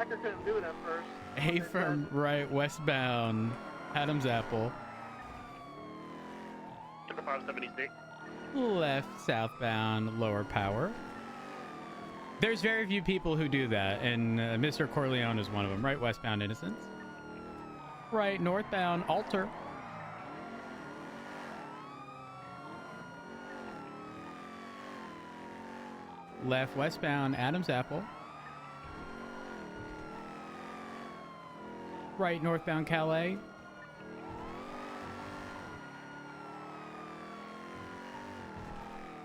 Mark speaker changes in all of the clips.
Speaker 1: Hacker couldn't do it at first.
Speaker 2: A firm right westbound Adam's Apple.
Speaker 3: 576.
Speaker 2: Left southbound lower power. There's very few people who do that, and Mr. Corleone is one of them. Right westbound Innocence. Right northbound Alter. Left westbound Adam's Apple. Right northbound Calais.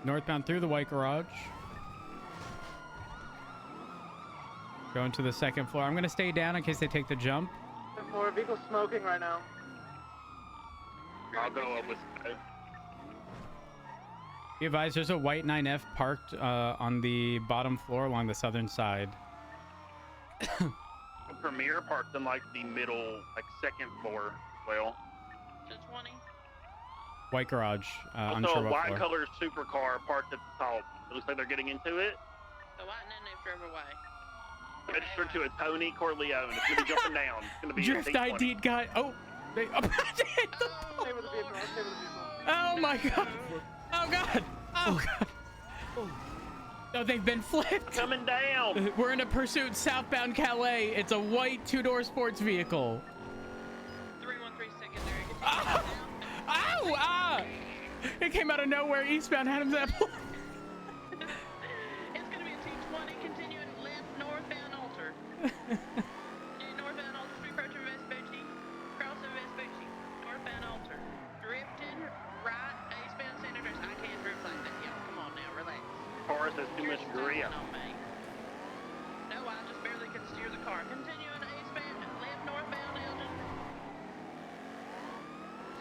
Speaker 2: Northbound through the White Garage. Going to the second floor. I'm going to stay down in case they take the jump.
Speaker 1: Second floor, vehicle's smoking right now.
Speaker 3: I'll go up with
Speaker 2: Be advised, there's a white 9F parked on the bottom floor along the southern side.
Speaker 3: Premier parked in like the middle, like second floor. Well,
Speaker 4: 220.
Speaker 2: White Garage.
Speaker 3: also
Speaker 2: unsure
Speaker 3: a
Speaker 2: what
Speaker 3: white
Speaker 2: floor.
Speaker 3: colored supercar parked at the top. It looks like they're getting into it.
Speaker 4: The white and then they drove away.
Speaker 3: Registered to a Tony Corleone. It's gonna be jumping down. It's gonna be
Speaker 2: Drift
Speaker 3: a D20.
Speaker 2: ID'd guy. Oh, they.
Speaker 4: Oh,
Speaker 1: Stay with the vehicle, stay with the vehicle.
Speaker 2: Oh my god. Oh god. Oh god. Oh, they've been flipped.
Speaker 3: Coming down.
Speaker 2: We're in a pursuit southbound Calais. It's a white two-door sports vehicle.
Speaker 4: 313 secondary.
Speaker 2: Oh! Ow! Ah! It came out of nowhere. Eastbound Adam's Apple.
Speaker 4: It's going to be a T20 continuing left northbound Alter. Northbound Alter Street approaching Vespucci. Crossing Vespucci. Northbound Alter. Drifting right eastbound San Andreas. I can't drift like that, y'all. Come on now, relax.
Speaker 3: Forrest has too much grip.
Speaker 4: On me. No, I just barely can steer the car. Continuing eastbound, left northbound Elgin.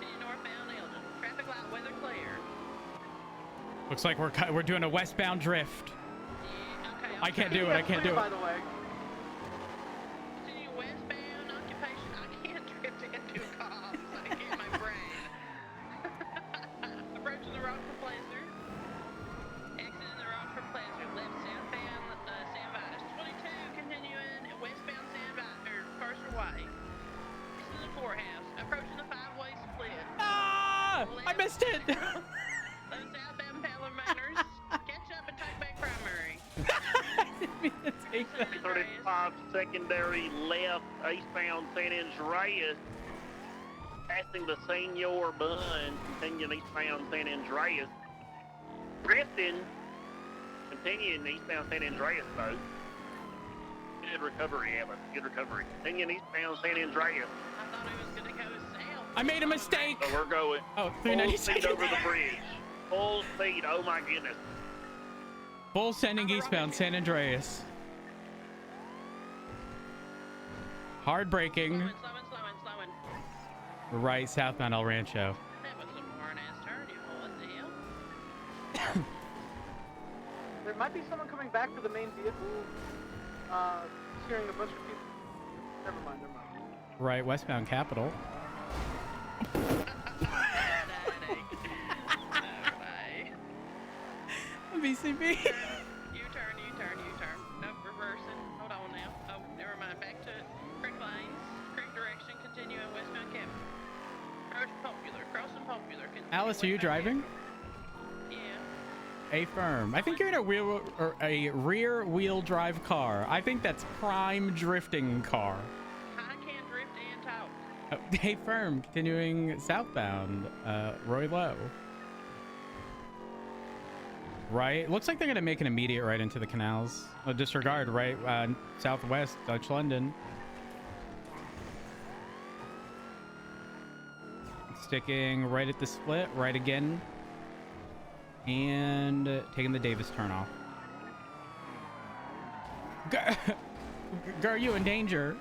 Speaker 4: Continue northbound Elgin. Traffic light, weather clear.
Speaker 2: Looks like we're doing a westbound drift.
Speaker 4: Yeah, okay.
Speaker 2: I can't do it. I can't do
Speaker 1: By
Speaker 2: it.
Speaker 1: the way.
Speaker 4: Continue westbound occupation. I can't drift into cops. I can't my brain. Approaching the Rockford Placer. Exiting the Rockford Placer. Left southbound San Vitus. 22 continuing westbound San Vitus or Carcer Way. This is the courthouse. Approaching the five-way split.
Speaker 2: Ah! I missed it.
Speaker 4: Those southbound Palmer Manors. Catch up and take back primary.
Speaker 2: I didn't mean to take that.
Speaker 3: 35 secondary left, eastbound San Andreas. Passing the Senor Bun, continuing eastbound San Andreas. Drifting, continuing eastbound San Andreas though. Good recovery, Evan. Good recovery. Continuing eastbound San Andreas.
Speaker 4: I thought it was going to go south.
Speaker 2: I made a mistake.
Speaker 3: So we're going
Speaker 2: Oh,
Speaker 3: full
Speaker 2: 390
Speaker 3: speed over the bridge. Full speed, oh my goodness.
Speaker 2: Full sending eastbound San Andreas. Hard braking.
Speaker 4: Slowing.
Speaker 2: Right southbound El Rancho.
Speaker 4: That was some hard-ass turn, you know. What the hell?
Speaker 1: There might be someone coming back to the main vehicle. Steering a bunch of people. Never mind.
Speaker 2: Right westbound Capitol. BCB.
Speaker 4: U-turn. Nope, reversing. Hold on now. Oh, never mind. Back to Creek Lanes. Creek direction. Continuing westbound Capitol. Approach Popular. Crossing Popular.
Speaker 2: Alice, are you driving?
Speaker 4: Yeah.
Speaker 2: A firm. I think you're in a rear wheel drive car. I think that's prime drifting car.
Speaker 4: I can drift and talk.
Speaker 2: Oh, a firm. Continuing southbound. Roy Lowe. Right. Looks like they're gonna make an immediate right into the canals. Disregard. Right. Southwest Dutch London. Sticking right at the split. Right again. And taking the Davis turn off. Girl, you in danger.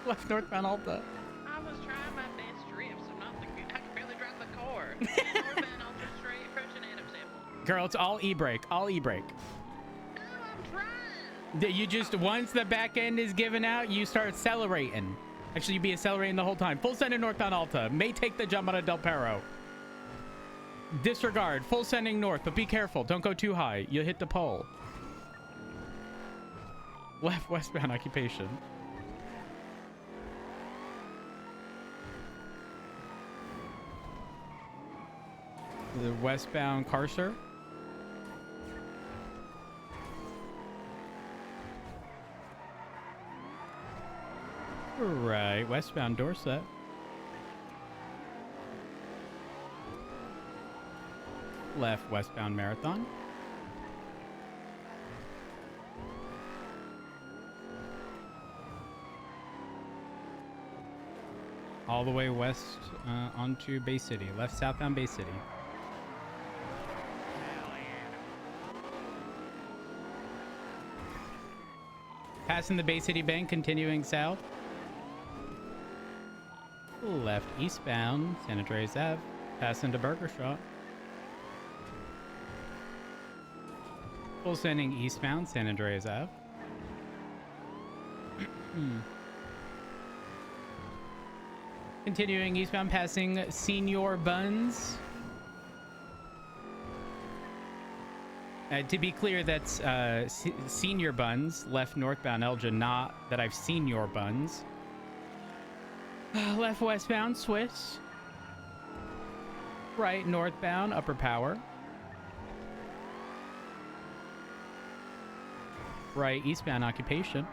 Speaker 2: Left northbound Alta.
Speaker 4: I was trying my best drift, so not the good. I can barely drive the car. Northbound Alta Street, approaching Adams Apple.
Speaker 2: Girl, it's all e-brake. All e-brake.
Speaker 4: No, I'm trying.
Speaker 2: You just, once the back end is given out, you start accelerating. Actually, you'd be accelerating the whole time. Full sending northbound Alta. May take the jump out of Del Perro. Disregard. Full sending north, but be careful. Don't go too high. You'll hit the pole. Left westbound occupation. The westbound Carcer. Right, westbound Dorset. Left westbound Marathon. All the way west onto Bay City. Left southbound Bay City. Passing the Bay City Bank, continuing south. Left eastbound San Andreas Ave. Passing to Burger Shop. Full sending eastbound San Andreas Ave. Continuing eastbound, passing Senior Buns. To be clear, that's Senior Buns, left northbound Elgin, not that I've seen your buns. Left westbound Swiss. Right northbound Upper Power. Right eastbound Occupation.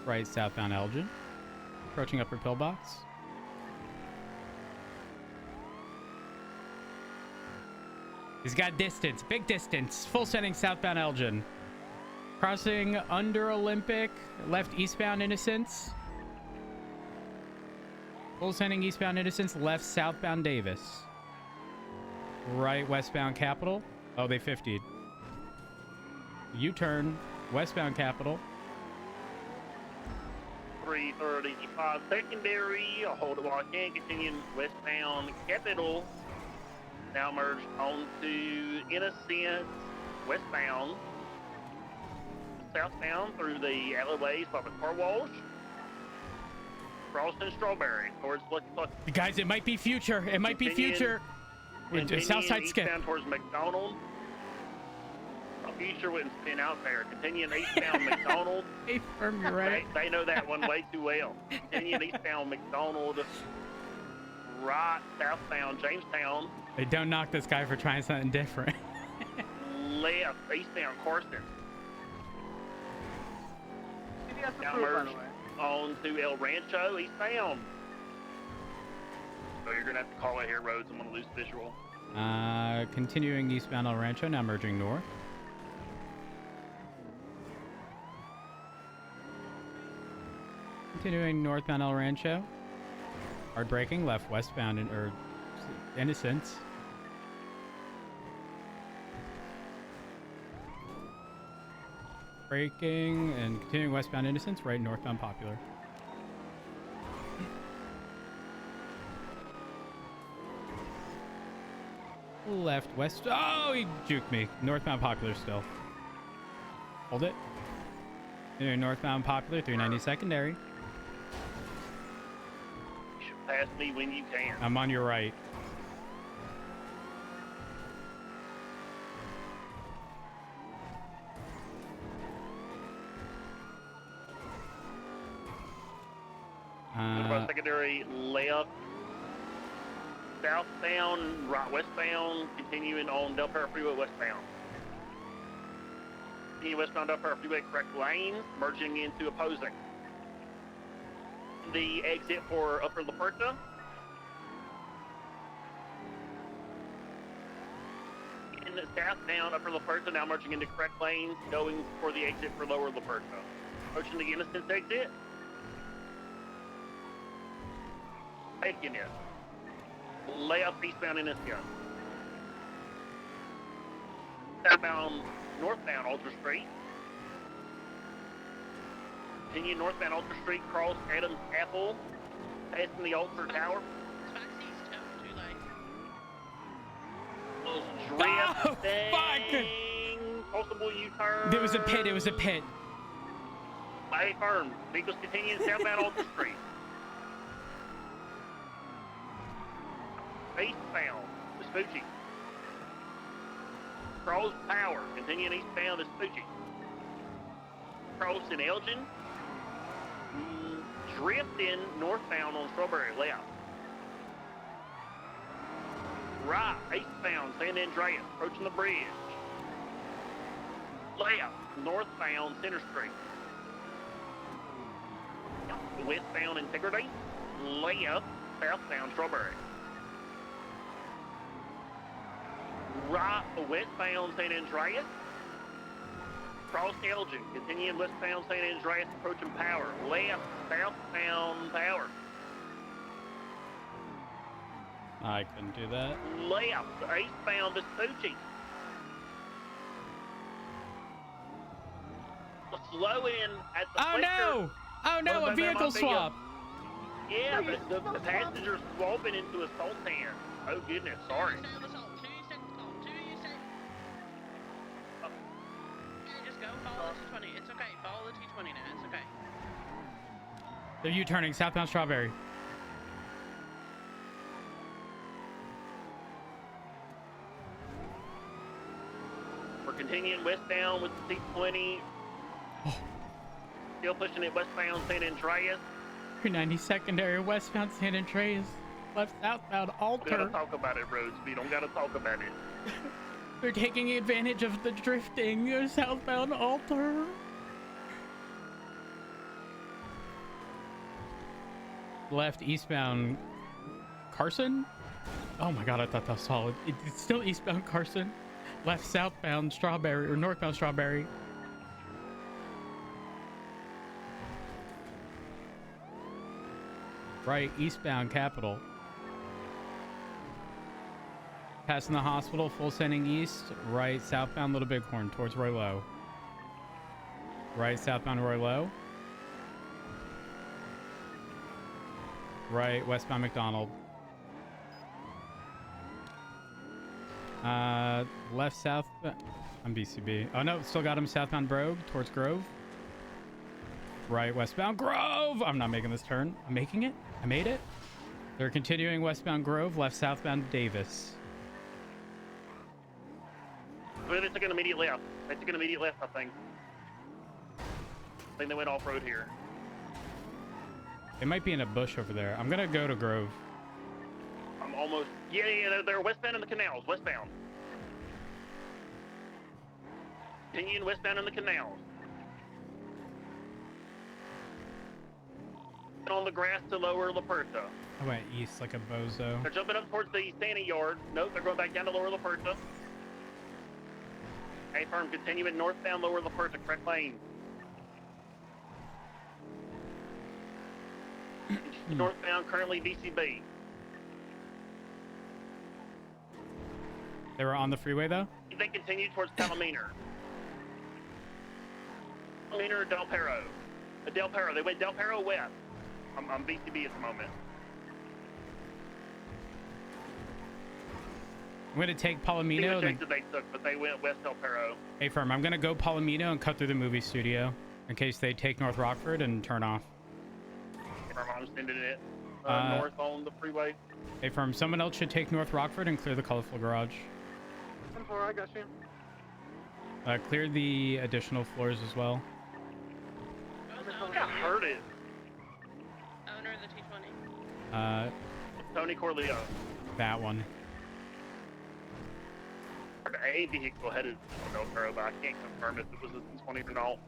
Speaker 2: Right southbound Elgin. Approaching Upper Pillbox. He's got distance, big distance. Full sending southbound Elgin. Crossing under Olympic, left eastbound Innocence. Full sending eastbound Innocence, left southbound Davis. Right westbound Capitol. Oh, they 50'd. U-turn, westbound Capitol.
Speaker 3: 335 secondary, hold it while I can, continuing westbound Capitol. Now merge onto Innocence, westbound, southbound through the alleyways by the car wash. Crossing Strawberry towards Lucky.
Speaker 2: Guys, it might be future. It might be future. Southside skip.
Speaker 3: Eastbound towards McDonald. Future wouldn't spin out there. Continuing eastbound McDonald.
Speaker 2: Hey, firm, you're right.
Speaker 3: They know that one way too well. Continuing eastbound McDonald. Right southbound Jamestown.
Speaker 2: They don't knock this guy for trying something different.
Speaker 3: Left eastbound Carson.
Speaker 1: CBS
Speaker 3: Now
Speaker 1: approved, by
Speaker 3: merge
Speaker 1: the way.
Speaker 3: on to El Rancho eastbound. So you're gonna have to call out here roads. I'm gonna lose visual.
Speaker 2: Continuing eastbound El Rancho, now merging north. Continuing northbound El Rancho. Hard braking, left westbound or Innocence. Braking and continuing westbound Innocence, right northbound Popular. Left west. Oh, he juked me. Northbound Popular still. Hold it. Continuing northbound Popular, 390 secondary.
Speaker 3: You should pass me when you can.
Speaker 2: I'm on your right.
Speaker 3: Secondary left, southbound, right westbound, continuing on Del Perro Freeway westbound. Continue westbound Del Perro Freeway, correct lane, merging into opposing. The exit for Upper La Puerta. In the southbound Upper La Puerta, now merging into correct lanes, going for the exit for Lower La Puerta. Approaching the Innocence exit. Taking it. Left eastbound Innocence. Southbound, northbound Ultra Street. Continue northbound Ultra Street, cross Adams Apple, passing the Ultra Tower.
Speaker 4: Spicy stuff, too late.
Speaker 2: Oh,
Speaker 3: Drifting. Possible U-turn.
Speaker 2: There was a pit. It was a pit.
Speaker 3: Stay firm. Vehicles continuing southbound Ultra Street. Eastbound, Vespucci. Cross Tower, continuing eastbound, Vespucci. Crossing Elgin. Drifting northbound on Strawberry left. right, eastbound San Andreas, approaching the bridge. Left, northbound Center Street. Westbound Integrity. Left, southbound Strawberry. Right, westbound San Andreas. Cross Elgin, continuing westbound San Andreas, approaching Power. Left, southbound Power.
Speaker 2: I couldn't do that.
Speaker 3: Left, eastbound Vespucci. Slow in at the
Speaker 2: Oh
Speaker 3: flicker.
Speaker 2: no! Oh no, a vehicle swap!
Speaker 3: Yeah, the passenger's swapping into a Sultan. Oh goodness, sorry.
Speaker 4: Just go, follow the T20. It's okay, follow the T20 now, it's okay.
Speaker 2: They're U-turning southbound Strawberry.
Speaker 3: We're continuing westbound with the T20. Still pushing it westbound San Andreas.
Speaker 2: 390 secondary westbound San Andreas. Left southbound
Speaker 3: We
Speaker 2: Alter.
Speaker 3: gotta talk about it, roads. We don't gotta talk about it.
Speaker 2: They're taking advantage of the drifting. Southbound Alter. Left eastbound Carson. Oh my god, I thought that was solid. It's still eastbound Carson. Left southbound Strawberry or northbound Strawberry. Right eastbound Capitol. Passing the hospital, full sending east. Right southbound Little Bighorn towards Roy Low. Right southbound Roy Low. Right westbound McDonald. Left south. I'm BCB. Oh no, still got him southbound Brogue towards Grove. Right westbound Grove. I'm not making this turn. I'm making it. I made it. They're continuing westbound Grove. Left southbound Davis.
Speaker 3: Well, they took an immediate left. They took an immediate left, I think. I think they went off road here.
Speaker 2: They might be in a bush over there. I'm gonna go to Grove.
Speaker 3: I'm almost. Yeah, they're westbound in the canals. Westbound. Continuing westbound in the canals. On the grass to lower La Puerta.
Speaker 2: I went east like a bozo.
Speaker 3: They're jumping up towards the Santa yard. Nope, they're going back down to lower La Puerta. A-firm continuing northbound lower La Puerta, correct lane. Northbound currently DCB.
Speaker 2: They were on the freeway though?
Speaker 3: They continue towards Palomino. Palomino or Del Perro? Del Perro. They went Del Perro west. I'm BCB at the moment.
Speaker 2: I'm gonna take
Speaker 3: See
Speaker 2: Palomino.
Speaker 3: what exit they took, but they went west Del Perro.
Speaker 2: Hey firm, I'm gonna go Palomino and cut through the movie studio in case they take North Rockford and turn off.
Speaker 3: I'm sending it north on the freeway.
Speaker 2: Hey firm, someone else should take North Rockford and clear the colorful garage.
Speaker 1: 10-4, I got you.
Speaker 2: Clear the additional floors as well.
Speaker 3: I heard it.
Speaker 4: Owner of the T20.
Speaker 3: Tony Corleo.
Speaker 2: That one.
Speaker 3: A vehicle headed to Del Perro, but I can't confirm if it was a 20 or not.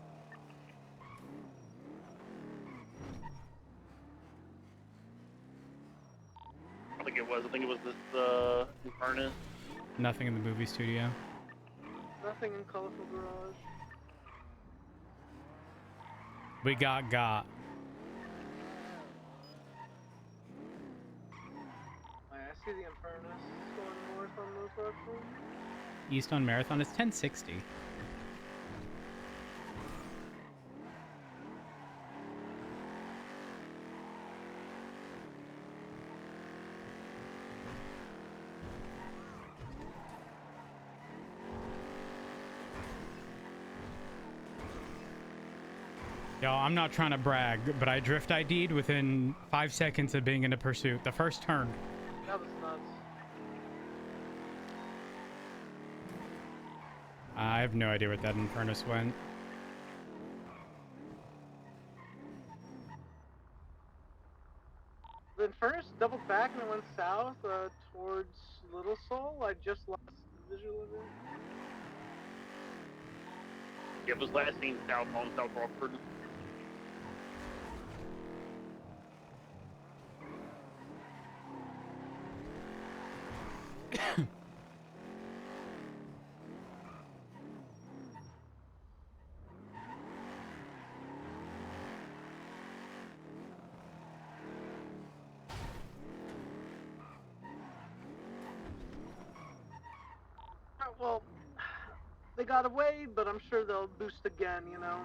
Speaker 3: I think it was. I think it was this Infernus.
Speaker 2: Nothing in the movie studio.
Speaker 1: Nothing in colorful garage.
Speaker 2: We got.
Speaker 1: I see the Infernus going north on North Rockford.
Speaker 2: East on Marathon is 1060. Yo, I'm not trying to brag, but I drift ID'd within 5 seconds of being in a pursuit. The first turn.
Speaker 1: That was nuts.
Speaker 2: I have no idea where that Infernus went.
Speaker 1: the Furnace doubled back and it went south towards Little Soul. I just lost visual of it.
Speaker 3: It was last seen south on South Rockford.
Speaker 1: Well, they got away, but I'm sure they'll boost again, you know.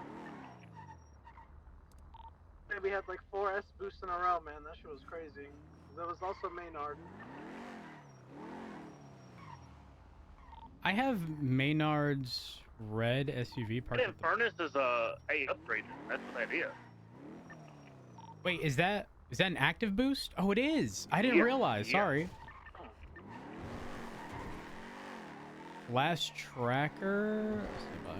Speaker 1: We had like 4 S boosts in a row, man. That shit was crazy. There was also Maynard.
Speaker 2: I have Maynard's red SUV parked
Speaker 3: That
Speaker 2: at the...
Speaker 3: Furnace is a upgraded. That's what that is.
Speaker 2: Wait, is that an active boost? Oh, it is. I didn't
Speaker 3: Yeah,
Speaker 2: realize.
Speaker 3: yeah.
Speaker 2: Sorry. Last tracker. Stand by.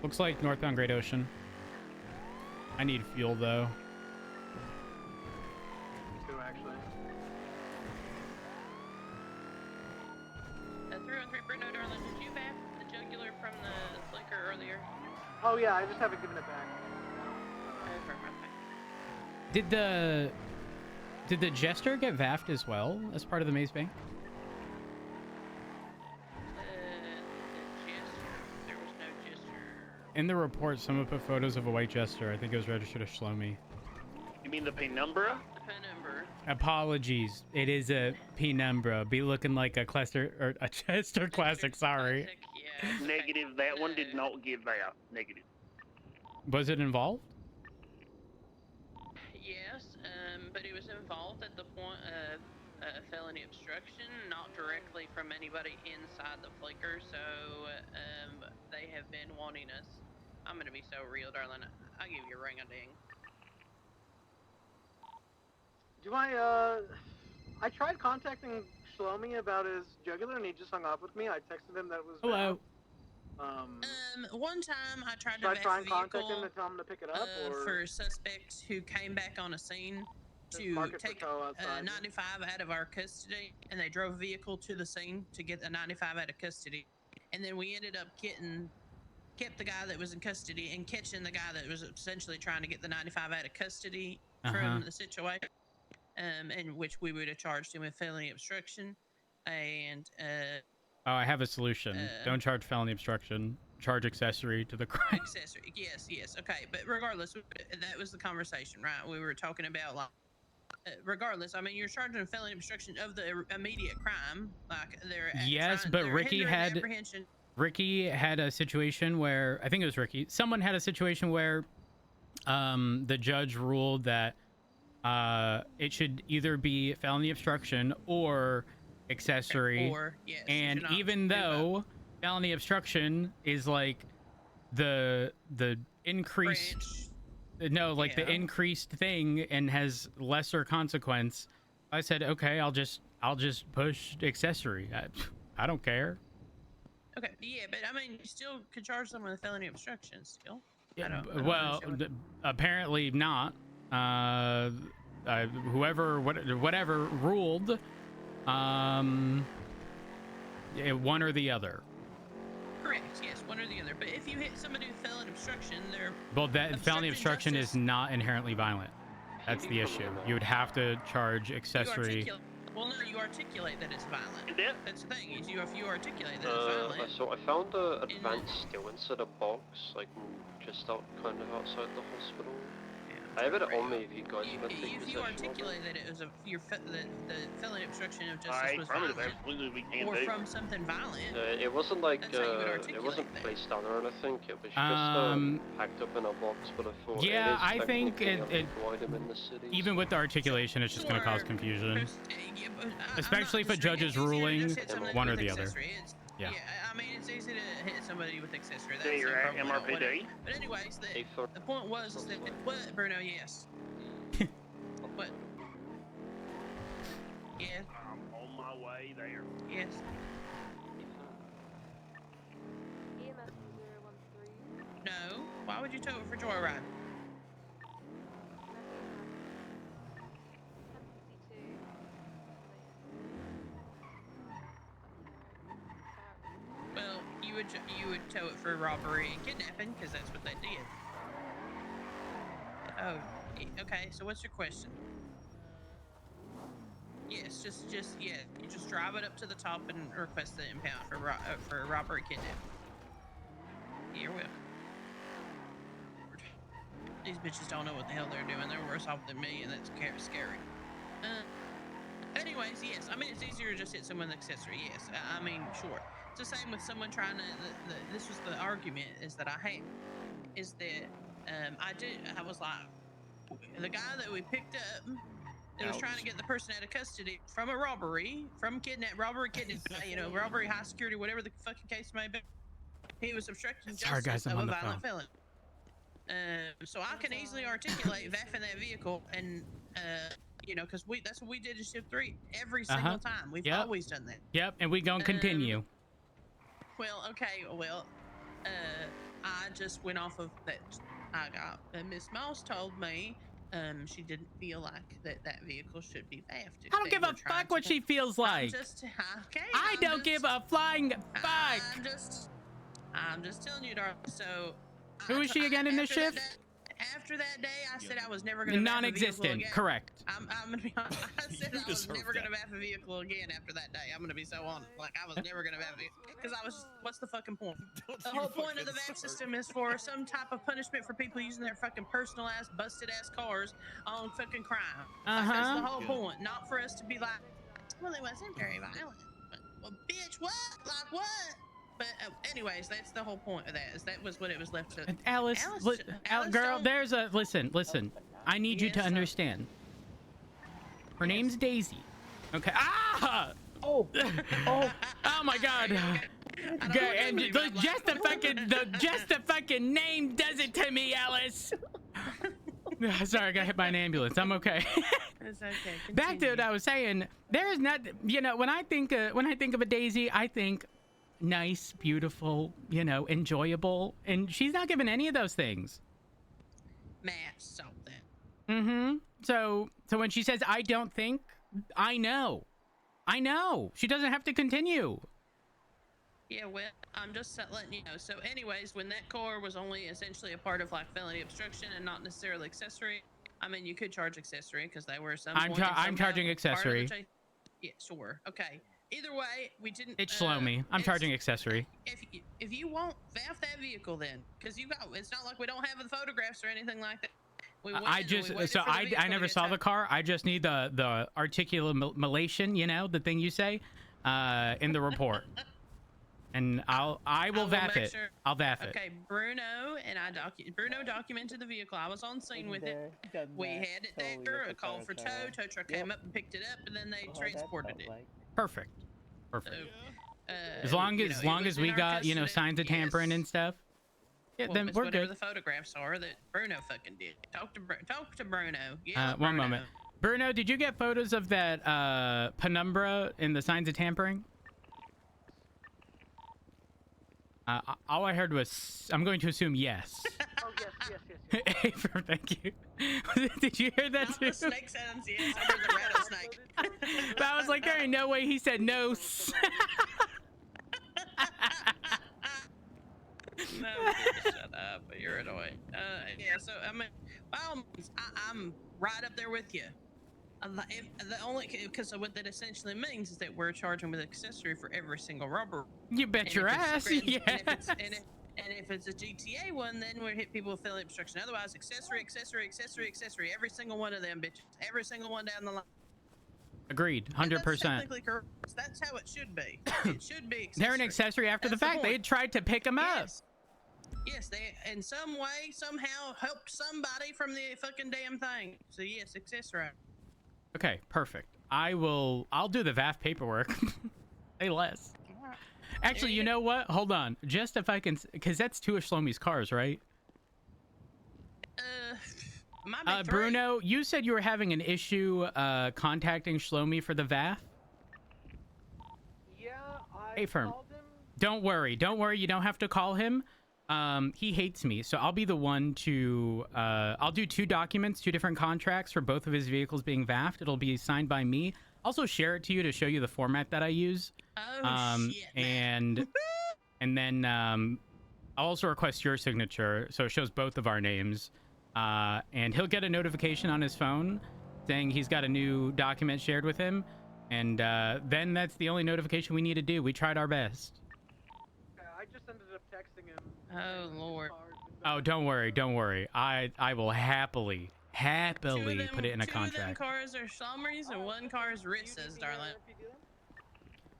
Speaker 2: Looks like northbound Great Ocean. I need fuel though.
Speaker 1: Me too, actually.
Speaker 4: 313 Bruno, darling, did you back the jugular from the flicker earlier?
Speaker 1: Oh yeah, I just haven't given it back.
Speaker 2: Did the Jester get VAF'd as well as part of the Maze Bank?
Speaker 4: The Jester. There was no Jester.
Speaker 2: In the report, someone put photos of a white Jester. I think it was registered as Shlomi.
Speaker 3: You mean the penumbra?
Speaker 4: The penumbra.
Speaker 2: Apologies. It is a penumbra. Be looking like a cluster or a Jester classic. Sorry.
Speaker 4: Classic, yeah.
Speaker 3: Negative. That one did not give that. Negative.
Speaker 2: Was it involved?
Speaker 4: Yes, but it was involved at the point of felony obstruction, not directly from anybody inside the flicker. So they have been wanting us. I'm gonna be so real, darling. I'll give you a ring a ding.
Speaker 1: Do I tried contacting Shlomi about his jugular and he just hung up with me. I texted him that it was
Speaker 2: Hello.
Speaker 4: One time I tried
Speaker 1: should I
Speaker 4: to
Speaker 1: try
Speaker 4: back
Speaker 1: and
Speaker 4: the
Speaker 1: contact him
Speaker 4: vehicle
Speaker 1: to tell him to pick it up, or
Speaker 4: for suspects who came back on a scene
Speaker 1: just
Speaker 4: to
Speaker 1: park it for
Speaker 4: take
Speaker 1: tow outside?
Speaker 4: 95 out of our custody, and they drove a vehicle to the scene to get the 95 out of custody, and then we ended up kept the guy that was in custody and catching the guy that was essentially trying to get the 95 out of custody from the situation, in which we would have charged him with felony obstruction, and
Speaker 2: Oh, I have a solution. Don't charge felony obstruction. Charge accessory to the crime.
Speaker 4: accessory. Yes. Okay, but regardless, that was the conversation, right? We were talking about like. Regardless, I mean, you're charging a felony obstruction of the immediate crime, like they're
Speaker 2: Yes, but Ricky had a situation where I think it was Ricky. Someone had a situation where the judge ruled that it should either be felony obstruction or accessory.
Speaker 4: Or yes,
Speaker 2: and even though felony obstruction is like the increased the increased thing and has lesser consequence, I said okay, I'll just push accessory. I don't care.
Speaker 4: Okay, yeah, but I mean, you still could charge someone with felony obstruction still.
Speaker 2: Yeah,
Speaker 4: I don't
Speaker 2: well, apparently not. Whatever ruled, one or the other.
Speaker 4: Correct. Yes, one or the other. But if you hit somebody with felony obstruction, they're
Speaker 2: felony obstruction is not inherently violent. That's the issue. You would have to charge accessory.
Speaker 4: Well, no, you articulate that it's violent. That's the thing. Is if you articulate that it's violent.
Speaker 5: So I found an advanced still inside a box, like just kind of outside the hospital. I have it on me if you guys want to take
Speaker 4: If you
Speaker 5: possession
Speaker 4: articulate
Speaker 5: of
Speaker 4: that it was the felony obstruction of justice
Speaker 3: Alright,
Speaker 4: was
Speaker 3: affirmative,
Speaker 4: violent,
Speaker 3: absolutely we can
Speaker 4: or
Speaker 3: do.
Speaker 4: from something violent.
Speaker 5: it wasn't like
Speaker 4: That's how you would
Speaker 5: it
Speaker 4: articulate
Speaker 5: wasn't
Speaker 4: that.
Speaker 5: placed down or anything. It was just packed up in a box. But I thought
Speaker 2: Yeah, I think
Speaker 5: technically employed him in the city.
Speaker 2: even with the articulation, it's just going to cause confusion, especially if a judge is ruling one or the other. Yeah.
Speaker 4: I mean, it's easy to hit somebody with accessory. That's
Speaker 3: So you're
Speaker 4: no
Speaker 3: at
Speaker 4: problem at all, whatever.
Speaker 3: MRPD?
Speaker 4: But anyways, the point was that what, Bruno? Yes. What? Yes.
Speaker 3: I'm on my way there.
Speaker 4: Yes.
Speaker 6: EMS 013.
Speaker 4: No. Why would you tow it for joyride? tow it for robbery and kidnapping because that's what they did. Oh, okay. So what's your question? Yes, just yeah. You just drive it up to the top and request the impound for robbery kidnapping. You're welcome. These bitches don't know what the hell they're doing. They're worse off than me, and that's scary. Anyways, yes. I mean, it's easier to just hit someone with accessory. Yes. I mean, sure. It's the same with someone trying to. This was the argument is that I had is that I was like the guy that we picked up. That was trying to get the person out of custody from a robbery, from robbery, robbery, high security, whatever the fucking case may be. He was obstructing justice of a violent felon. So I can easily articulate VAF in that vehicle, and because that's what we did in shift 3 every single time. We've always done that.
Speaker 2: Yep, and we gonna continue.
Speaker 4: Well, okay, I just went off of that. I got Miss Moss told me. She didn't feel like that vehicle should be VAF'd.
Speaker 2: I don't give a fuck what she feels like. I don't give a flying fuck.
Speaker 4: I'm just telling you, darling. So,
Speaker 2: who is she again in this shift?
Speaker 4: After that day, I said I was never going to
Speaker 2: non-existent. Correct.
Speaker 4: I'm gonna be honest. I said I was never going to VAF a vehicle again after that day. I'm going to be so honest. Like, I was never going to VAF a vehicle. Because what's the fucking point? The whole point of the VAF system is for some type of punishment for people using their fucking personal ass, busted ass cars on fucking crime. That's the whole point. Not for us to be like, well, it wasn't very violent. Well, bitch, what? Like, what? But anyways, that's the whole point of that. That was what it was left to.
Speaker 2: Alice girl, there's a listen. I need you to understand. Her name's Daisy. Okay. Ah! Oh my God. Okay, and just the fucking name does it to me, Alice. Sorry, I got hit by an ambulance. I'm okay.
Speaker 4: It's okay. Continue.
Speaker 2: Back to what I was saying. There is not, when I think of a Daisy, I think nice, beautiful, enjoyable, and she's not given any of those things.
Speaker 4: Matt, stop that.
Speaker 2: Mm-hmm. So when she says I don't think, I know she doesn't have to continue.
Speaker 4: Yeah, well, I'm just letting you know. So anyways, when that car was only essentially a part of like felony obstruction and not necessarily accessory, I mean, you could charge accessory because they were some.
Speaker 2: I'm charging accessory.
Speaker 4: Yeah, sure. Okay. Either way, we didn't.
Speaker 2: It's slow me. I'm charging accessory.
Speaker 4: If you won't VAF that vehicle, then because it's not like we don't have the photographs or anything like that. I
Speaker 2: never saw the car. I just need the articulation, the thing you say, in the report, and I will VAF it.
Speaker 4: Sure.
Speaker 2: I'll VAF it.
Speaker 4: Okay, Bruno documented the vehicle. I was on scene with it. We had it there. A call for tow. Tow truck came up and picked it up, and then they transported it.
Speaker 2: Perfect.
Speaker 4: So,
Speaker 2: as long as we got signs of tampering and stuff. Yeah, then we're
Speaker 4: whatever
Speaker 2: good.
Speaker 4: The photographs are that Bruno fucking did. Talk to Bruno. Yeah.
Speaker 2: One moment. Bruno, did you get photos of that penumbra in the signs of tampering? All I heard was, I'm going to assume yes.
Speaker 1: Oh, yes.
Speaker 2: Thank you. Did you hear that too?
Speaker 4: The snake sounds, yes. I heard the rattlesnake.
Speaker 2: But I was like, there ain't no way he said no.
Speaker 4: No, shut up. You're annoying. Yeah, so, I mean, by all means, I'm right up there with you. Because what that essentially means is that we're charging with accessory for every single robbery.
Speaker 2: You bet your ass, yes.
Speaker 4: And if it's a GTA one, then we hit people with felony obstruction. Otherwise, accessory. Every single one of them bitches. Every single one down the line.
Speaker 2: Agreed, 100%.
Speaker 4: That's technically correct. That's how it should be. It should be accessory.
Speaker 2: They're an accessory after the fact. They had tried to pick them up.
Speaker 4: Yes, they in some way, somehow helped somebody from the fucking damn thing. So yes, accessory.
Speaker 2: Okay, perfect. I'll do the VAF paperwork. Say less. Actually, you know what? Hold on. Just if I can, because that's two of Shlomi's cars, right? Bruno, you said you were having an issue contacting Shlomi for the VAF?
Speaker 1: Yeah,
Speaker 2: Hey, firm.
Speaker 1: called him.
Speaker 2: Don't worry. You don't have to call him. He hates me, so I'll be the one to I'll do two different contracts for both of his vehicles being VAF'd. It'll be signed by me. Also share it to you to show you the format that I use.
Speaker 4: Oh, shit,
Speaker 2: and then I'll also request your signature, so it shows both of our names. And he'll get a notification on his phone saying he's got a new document shared with him. And then that's the only notification we need to do. We tried our best.
Speaker 1: I just ended up texting him.
Speaker 4: Oh, Lord.
Speaker 2: Oh, don't worry, don't worry. I will happily put it in a
Speaker 4: Two of them
Speaker 2: contract.
Speaker 4: cars are Shlomries and one car is Ritz's, darling.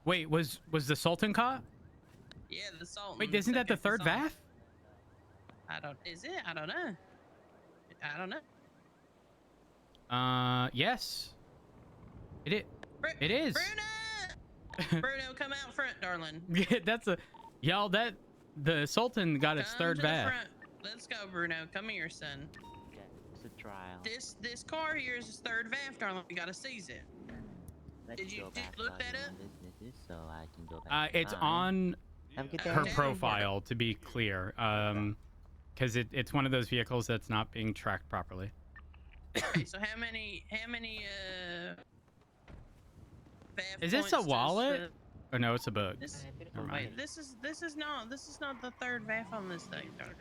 Speaker 2: Wait, was the Sultan caught?
Speaker 4: Yeah, the Sultan.
Speaker 2: Wait, isn't that the third VAF?
Speaker 4: Is it? I don't know. I don't know.
Speaker 2: Yes. It is.
Speaker 4: Bruno! Bruno, come out front, darling.
Speaker 2: Yeah, that's a... Y'all, the Sultan got its third VAF.
Speaker 4: Let's go, Bruno. Come here, son.
Speaker 7: Yeah, it's a trial.
Speaker 4: This car here is his third VAF, darling. We gotta seize it. Did you look that up?
Speaker 7: So I can go back
Speaker 2: It's on
Speaker 7: Have a good day.
Speaker 2: her profile, to be clear. Because it's one of those vehicles that's not being tracked properly.
Speaker 4: Okay, so how many VAF
Speaker 2: Is this
Speaker 4: points
Speaker 2: a
Speaker 4: does
Speaker 2: wallet? Or no, it's a book. Never mind.
Speaker 4: Wait, this is not the third VAF on this thing, darling.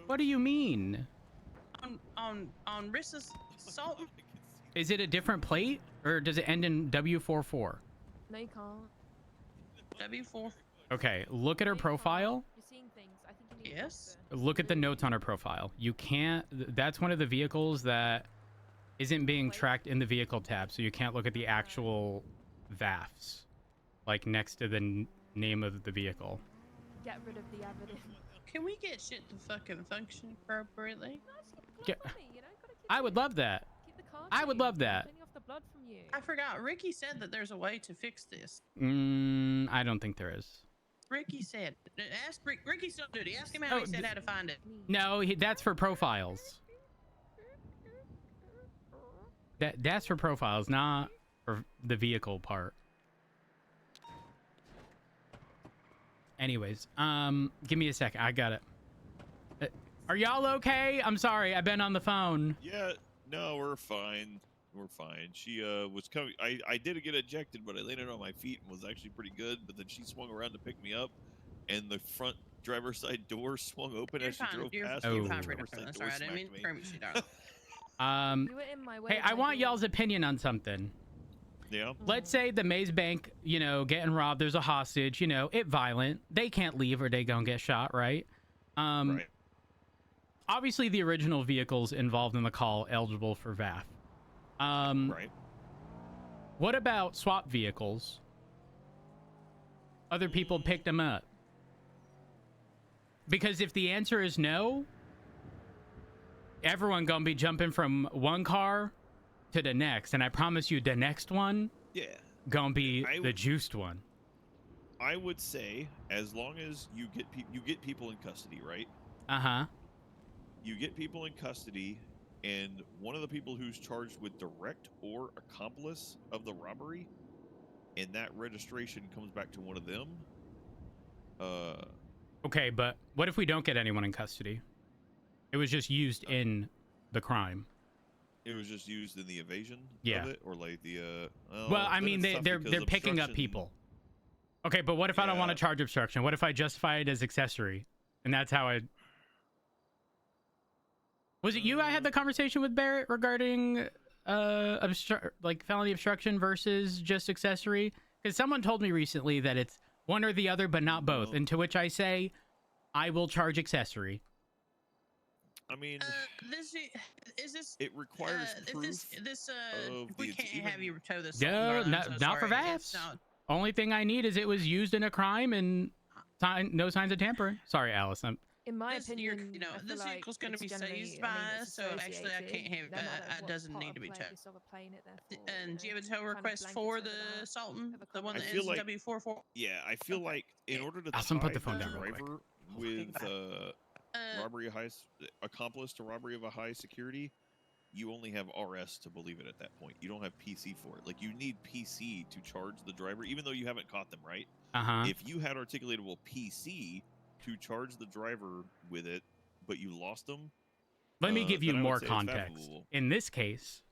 Speaker 2: What do you mean?
Speaker 4: On Rissa's Sultan?
Speaker 2: Is it a different plate? Or does it end in W44?
Speaker 6: No, you can't.
Speaker 4: W4.
Speaker 2: Okay, look at her profile.
Speaker 6: You're seeing things. I think you need
Speaker 4: Yes.
Speaker 2: Look at the notes on her profile. You can't... That's one of the vehicles that isn't being tracked in the vehicle tab, so you can't look at the actual VAFs. Like, next to the name of the vehicle.
Speaker 6: Get rid of the evidence.
Speaker 4: Can we get shit to fucking function appropriately?
Speaker 2: Yeah.
Speaker 6: Funny, you know? Gotta keep
Speaker 2: I would
Speaker 6: it-
Speaker 2: love that.
Speaker 6: keep the car
Speaker 2: I would
Speaker 6: clean,
Speaker 2: love that.
Speaker 6: cleaning off the blood from you.
Speaker 4: I forgot. Ricky said that there's a way to fix this.
Speaker 2: I don't think there is.
Speaker 4: Ricky said. Ask Ricky's still duty. Ask him how he said how to find it.
Speaker 2: No, that's for profiles. That's for profiles, not for the vehicle part. Anyways, give me a second. I got it. Are y'all okay? I'm sorry. I've been on the phone.
Speaker 8: Yeah, no, we're fine. We're fine. She was coming. I did get ejected, but I landed on my feet and was actually pretty good. But then she swung around to pick me up, and the front driver's side door swung open as she drove past me.
Speaker 4: You're
Speaker 8: and the
Speaker 4: fine,
Speaker 8: driver's
Speaker 4: Bruno.
Speaker 8: side
Speaker 4: Sorry,
Speaker 8: door
Speaker 4: I didn't mean
Speaker 8: smacked
Speaker 4: to
Speaker 8: me.
Speaker 4: permit you, darling.
Speaker 6: You were in my way.
Speaker 2: Hey, I want y'all's opinion on something.
Speaker 8: Yeah.
Speaker 2: Let's say the Maze Bank, getting robbed. There's a hostage. It violent. They can't leave or they gonna get shot, right?
Speaker 8: Right.
Speaker 2: Obviously, the original vehicles involved in the call eligible for VAF.
Speaker 8: Right.
Speaker 2: What about swap vehicles? Other people picked them up. Because if the answer is no, everyone gonna be jumping from one car to the next, and I promise you, the next one
Speaker 8: Yeah.
Speaker 2: gonna be the juiced one.
Speaker 8: I would say as long as you get people in custody, right?
Speaker 2: Uh-huh.
Speaker 8: You get people in custody, and one of the people who's charged with direct or accomplice of the robbery, and that registration comes back to one of them.
Speaker 2: Okay, but what if we don't get anyone in custody? It was just used in the crime.
Speaker 8: It was just used in the evasion
Speaker 2: Yeah.
Speaker 8: of it, or like the
Speaker 2: Well, I mean, they're picking up people. Okay, but what if I don't want to charge obstruction? What if I justify it as accessory? And that's how I... Was it you I had the conversation with Barrett regarding felony obstruction versus just accessory? Because someone told me recently that it's one or the other, but not both. And to which I say, I will charge accessory.
Speaker 8: I mean,
Speaker 3: It requires proof.
Speaker 4: We can't have you tow this.
Speaker 2: No, not for VAFs. Only thing I need is it was used in a crime and no signs of tampering. Sorry, Alice.
Speaker 6: In my
Speaker 4: This,
Speaker 6: opinion,
Speaker 4: you know,
Speaker 6: I feel
Speaker 4: this
Speaker 6: like
Speaker 4: vehicle's going to
Speaker 6: it's
Speaker 4: be
Speaker 6: generally-
Speaker 4: seized
Speaker 6: I
Speaker 4: by
Speaker 6: mean,
Speaker 4: us,
Speaker 6: it's
Speaker 4: so actually I can't have.
Speaker 6: associated, no matter
Speaker 4: It
Speaker 6: what
Speaker 4: doesn't
Speaker 6: part
Speaker 4: need
Speaker 6: of
Speaker 4: to be
Speaker 6: play
Speaker 4: towed.
Speaker 6: you're sort of playing it, therefore,
Speaker 4: And do you have a tow
Speaker 6: kind of
Speaker 4: request
Speaker 6: blanket
Speaker 4: for
Speaker 6: over
Speaker 4: the
Speaker 6: that.
Speaker 4: Sultan,
Speaker 6: Have a
Speaker 4: the one that
Speaker 8: feel
Speaker 4: ends in
Speaker 8: like-
Speaker 4: W44?
Speaker 8: Yeah, I feel like in order to
Speaker 2: Awesome, put
Speaker 8: tie
Speaker 2: the phone
Speaker 8: the
Speaker 2: down real quick.
Speaker 8: driver with robbery of accomplice to robbery of a high security, you only have RS to believe it at that point. You don't have PC for it. Like, you need PC to charge the driver, even though you haven't caught them, right?
Speaker 2: Uh-huh.
Speaker 8: If you had articulatable PC to charge the driver with it, but you lost them,
Speaker 2: Let me give you
Speaker 8: then I would
Speaker 2: more
Speaker 8: say it's
Speaker 2: context.
Speaker 8: fathomable.
Speaker 2: In this case,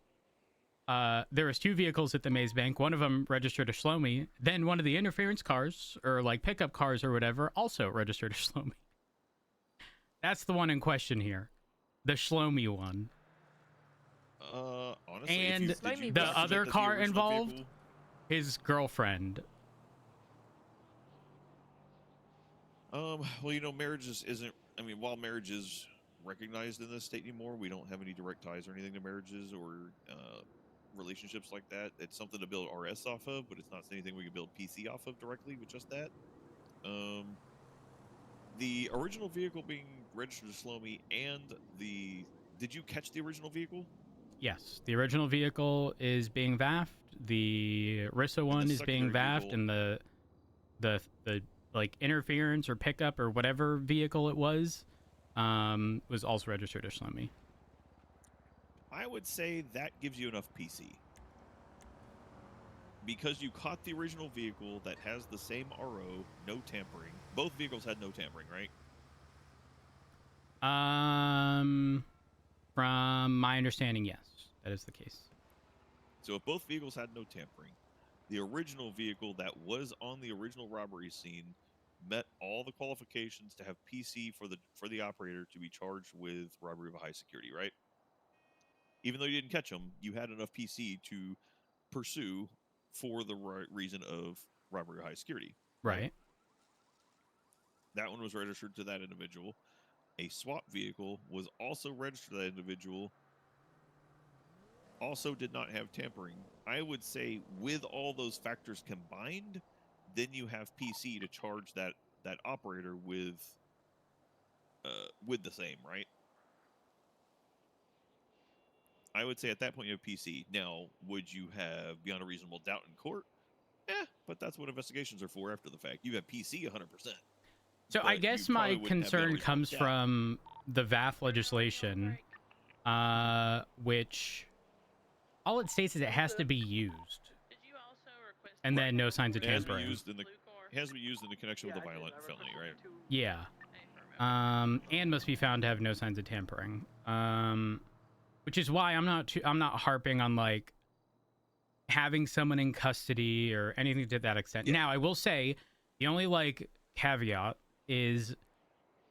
Speaker 2: there was 2 vehicles at the Maze Bank. One of them registered to Shlomi. Then one of the interference cars, or like pickup cars or whatever, also registered to Shlomi. That's the one in question here. The Shlomi one.
Speaker 8: Honestly,
Speaker 2: And
Speaker 8: did you
Speaker 6: the
Speaker 2: the
Speaker 8: represent
Speaker 2: other
Speaker 8: that the
Speaker 2: car
Speaker 8: original
Speaker 2: involved,
Speaker 8: vehicle-
Speaker 2: his girlfriend.
Speaker 8: Well, you know, marriage isn't. I mean, while marriage is recognized in this state anymore, we don't have any direct ties or anything to marriages or relationships like that. It's something to build RS off of, but it's not anything we can build PC off of directly with just that. The original vehicle being registered to Shlomi and the. Did you catch the original vehicle?
Speaker 2: Yes, the original vehicle is being VAFed. The Rissa one is being
Speaker 8: secondary
Speaker 2: VAFed,
Speaker 8: vehicle-
Speaker 2: and the like interference or pickup or whatever vehicle it was also registered to Shlomi.
Speaker 8: I would say that gives you enough PC. Because you caught the original vehicle that has the same RO, no tampering. Both vehicles had no tampering, right?
Speaker 2: From my understanding, yes, that is the case.
Speaker 8: So if both vehicles had no tampering, the original vehicle that was on the original robbery scene met all the qualifications to have PC for the operator to be charged with robbery of a high security, right? Even though you didn't catch them, you had enough PC to pursue for the right reason of robbery of high security.
Speaker 2: Right.
Speaker 8: That one was registered to that individual. A swap vehicle was also registered to that individual. Also did not have tampering. I would say with all those factors combined, then you have PC to charge that operator with the same, right? I would say at that point you have PC. Now, would you have beyond a reasonable doubt in court? But that's what investigations are for after the fact. You have PC 100%.
Speaker 2: So I
Speaker 8: But
Speaker 2: guess
Speaker 8: you
Speaker 2: my
Speaker 8: probably wouldn't have beyond a
Speaker 2: concern
Speaker 8: reasonable
Speaker 2: comes
Speaker 8: doubt.
Speaker 2: from the VAF legislation, which all it states is it has to be used,
Speaker 4: Did you also request
Speaker 2: and then no signs of
Speaker 8: It has to be
Speaker 2: tampering.
Speaker 8: used in the connection with a violent felony, right?
Speaker 2: Yeah. And must be found to have no signs of tampering. Which is why I'm not harping on like having someone in custody or anything to that extent.
Speaker 8: Yeah.
Speaker 2: Now, I will say the only like caveat is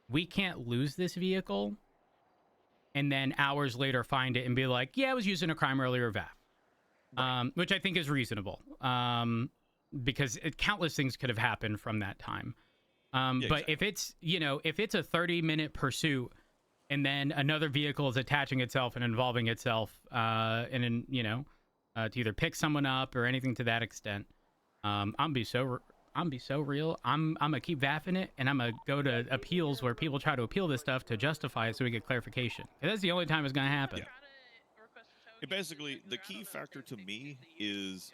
Speaker 2: we can't lose this vehicle and then hours later find it and be like, yeah, I was using a crime earlier, VAF.
Speaker 8: Right.
Speaker 2: Which I think is reasonable. Because countless things could have happened from that time. But
Speaker 8: exactly.
Speaker 2: if it's a 30-minute pursuit and then another vehicle is attaching itself and involving itself to either pick someone up or anything to that extent, I'm be so real. I'm gonna keep vaffing it, and I'm gonna go to appeals where people try to appeal this stuff to justify it so we get clarification. 'Cause that's the only time it's gonna happen.
Speaker 8: Yeah. Basically, the key factor to me is,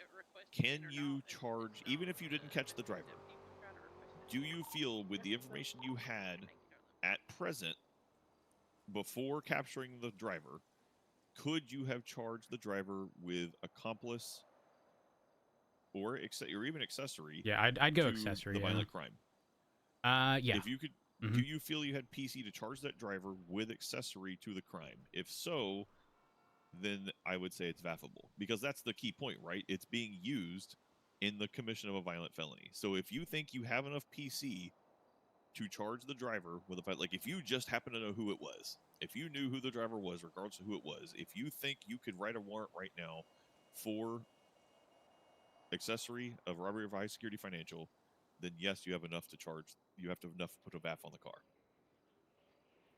Speaker 8: can you charge, even if you didn't catch the driver, do you feel with the information you had at present before capturing the driver, could you have charged the driver with accomplice or even accessory?
Speaker 2: Yeah, I'd go
Speaker 8: to
Speaker 2: accessory.
Speaker 8: the
Speaker 2: Yeah.
Speaker 8: violent crime.
Speaker 2: Yeah.
Speaker 8: If you could,
Speaker 2: Mhm.
Speaker 8: do you feel you had PC to charge that driver with accessory to the crime? If so, then I would say it's vaffable, because that's the key point, right? It's being used in the commission of a violent felony. So if you think you have enough PC to charge the driver with a fight, like if you just happen to know who it was, if you knew who the driver was, regardless of who it was, if you think you could write a warrant right now for accessory of robbery of high security financial, then yes, you have enough to charge. You have to have enough to put a VAF on the car.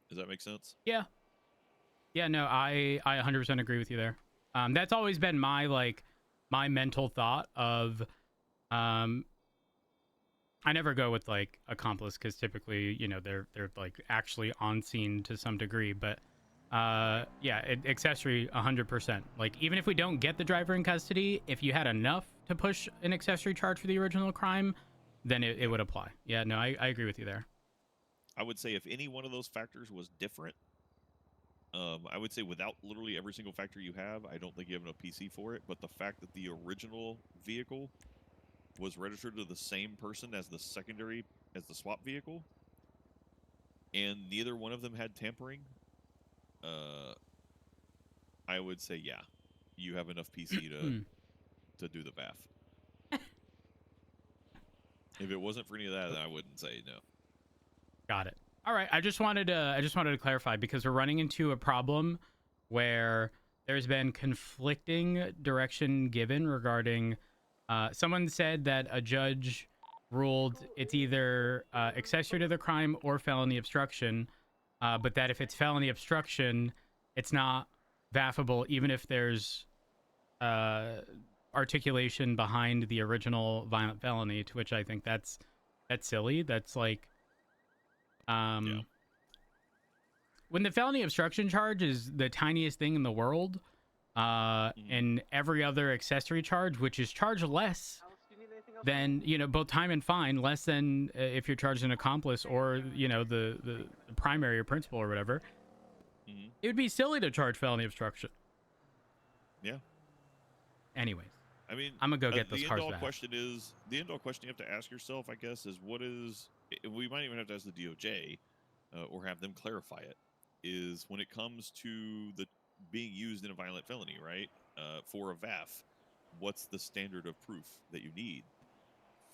Speaker 8: Does that make sense?
Speaker 2: Yeah. Yeah, no, I 100% agree with you there. That's always been my mental thought of, I never go with like accomplice because typically, they're like actually on scene to some degree, but accessory 100%. Like even if we don't get the driver in custody, if you had enough to push an accessory charge for the original crime, then it would apply. Yeah, no, I agree with you there.
Speaker 8: I would say if any one of those factors was different, I would say without literally every single factor you have, I don't think you have enough PC for it. But the fact that the original vehicle was registered to the same person as the swap vehicle, and neither one of them had tampering, I would say, yeah, you have enough PC to do the VAF. If it wasn't for any of that, then I wouldn't say no.
Speaker 2: Got it. All right, I just wanted to clarify because we're running into a problem where there's been conflicting direction given regarding. Someone said that a judge ruled it's either accessory to the crime or felony obstruction, but that if it's felony obstruction, it's not vaffable even if there's articulation behind the original violent felony. To which I think that's silly. That's like. When the felony obstruction charge is the tiniest thing in the world, and every other accessory charge, which is charged less
Speaker 1: Alex, do you need anything else?
Speaker 2: than, both time and fine, less than if you're charged an accomplice or, the primary or principal or whatever, it would be silly to charge felony obstruction.
Speaker 8: Yeah.
Speaker 2: Anyways,
Speaker 8: I mean,
Speaker 2: I'm gonna go get those
Speaker 8: the
Speaker 2: cars
Speaker 8: end-all
Speaker 2: back.
Speaker 8: question is the end-all question you have to ask yourself, I guess, is what is. We might even have to ask the DOJ, or have them clarify it. Is when it comes to the being used in a violent felony, right? For a VAF, what's the standard of proof that you need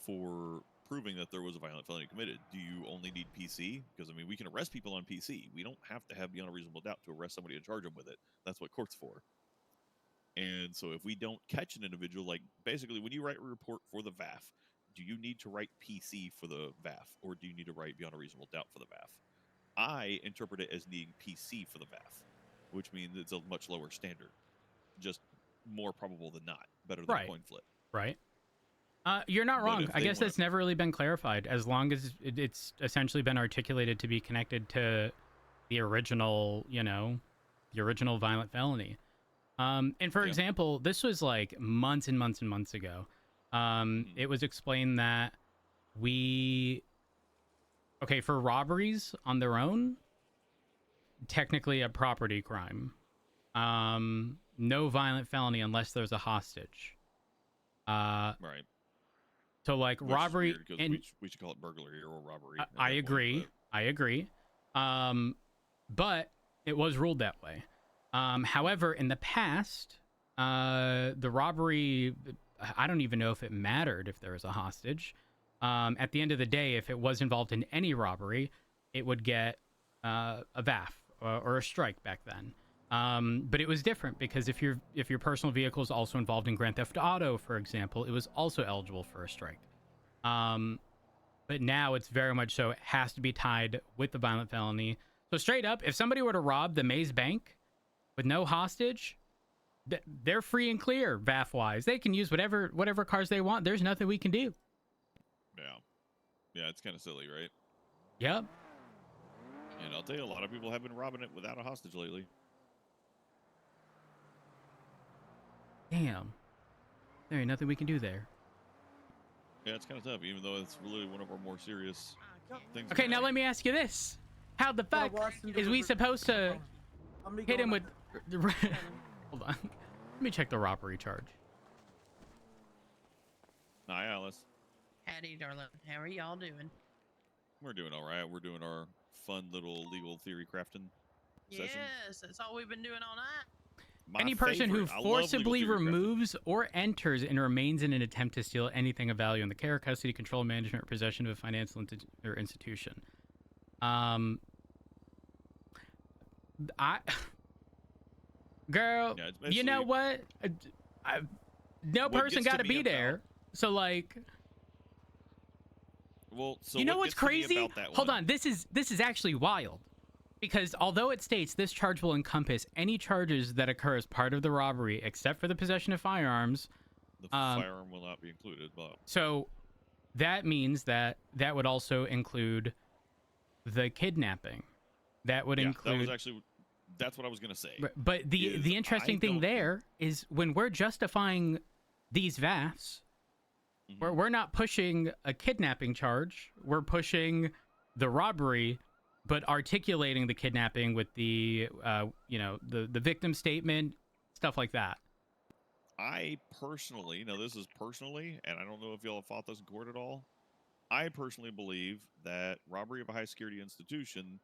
Speaker 8: for proving that there was a violent felony committed? Do you only need PC? Because I mean, we can arrest people on PC. We don't have to have beyond a reasonable doubt to arrest somebody and charge them with it. That's what court's for. And so if we don't catch an individual, like basically when you write a report for the VAF, do you need to write PC for the VAF, or do you need to write beyond a reasonable doubt for the VAF? I interpret it as needing PC for the VAF, which means it's a much lower standard. Just more probable than not. Better than a coin flip.
Speaker 2: Right. You're not wrong. I guess that's never really been clarified, as long as it's essentially been articulated to be connected to the original, the original violent felony. And for example, this was like months and months and months ago. It was explained that for robberies on their own, technically a property crime. No violent felony unless there's a hostage. Right. So like which robbery, and
Speaker 8: we should call it burglary or robbery.
Speaker 2: I agree. I agree. But it was ruled that way. However, in the past, the robbery, I don't even know if it mattered if there was a hostage. At the end of the day, if it was involved in any robbery, it would get a VAF or a strike back then. But it was different because if your personal vehicle is also involved in Grand Theft Auto, for example, it was also eligible for a strike. But now it's very much so it has to be tied with the violent felony. So straight up, if somebody were to rob the Maze Bank with no hostage, they're free and clear, VAF-wise. They can use whatever cars they want. There's nothing we can do.
Speaker 8: Yeah, it's kind of silly, right?
Speaker 2: Yep.
Speaker 8: And I'll tell you, a lot of people have been robbing it without a hostage lately.
Speaker 2: Damn. There ain't nothing we can do there.
Speaker 8: Yeah, it's kind of tough, even though it's really one of our more serious things.
Speaker 2: Okay, now let me ask you this. How the fuck is we supposed to hit him with... Hold on. Let me check the robbery charge.
Speaker 8: Hi, Alice.
Speaker 4: Howdy, darling. How are y'all doing?
Speaker 8: We're doing all right. We're doing our fun little legal theory crafting session.
Speaker 4: Yes, that's all we've been doing all night.
Speaker 2: Any person who forcibly removes or enters and remains in an attempt to steal anything of value in the care, custody, control, management, or possession of a financial or institution. Girl,
Speaker 8: yeah,
Speaker 2: you know what? No person got to be there. So like,
Speaker 8: well, so
Speaker 2: you know what's crazy? Hold on, this is actually wild. Because although it states this charge will encompass any charges that occur as part of the robbery, except for the possession of firearms,
Speaker 8: the firearm will not be included. But
Speaker 2: so that means that would also include the kidnapping. That would include.
Speaker 8: That's what I was gonna say.
Speaker 2: But the interesting thing there is when we're justifying these VAFs, we're not pushing a kidnapping charge. We're pushing the robbery. But articulating the kidnapping with the victim statement, stuff like that.
Speaker 8: I personally, this is personally, and I don't know if y'all have fought this in court at all. I personally believe that robbery of a high security institution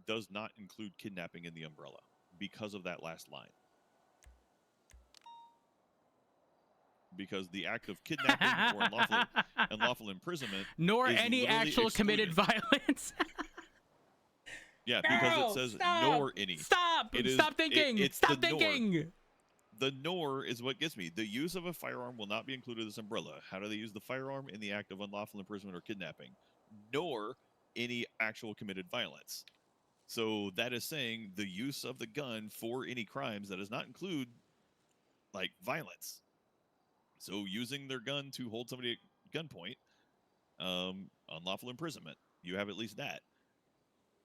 Speaker 8: does not include kidnapping in the umbrella because of that last line. Because the act of kidnapping or unlawful imprisonment,
Speaker 2: nor any actual committed violence.
Speaker 8: Yeah, because it says nor any.
Speaker 2: Stop!
Speaker 8: It is,
Speaker 2: Stop thinking!
Speaker 8: it's
Speaker 2: Stop
Speaker 8: the nor.
Speaker 2: thinking!
Speaker 8: The nor is what gets me. The use of a firearm will not be included in this umbrella. How do they use the firearm? In the act of unlawful imprisonment or kidnapping, nor any actual committed violence. So that is saying the use of the gun for any crimes that does not include like violence. So using their gun to hold somebody at gunpoint, unlawful imprisonment. You have at least that.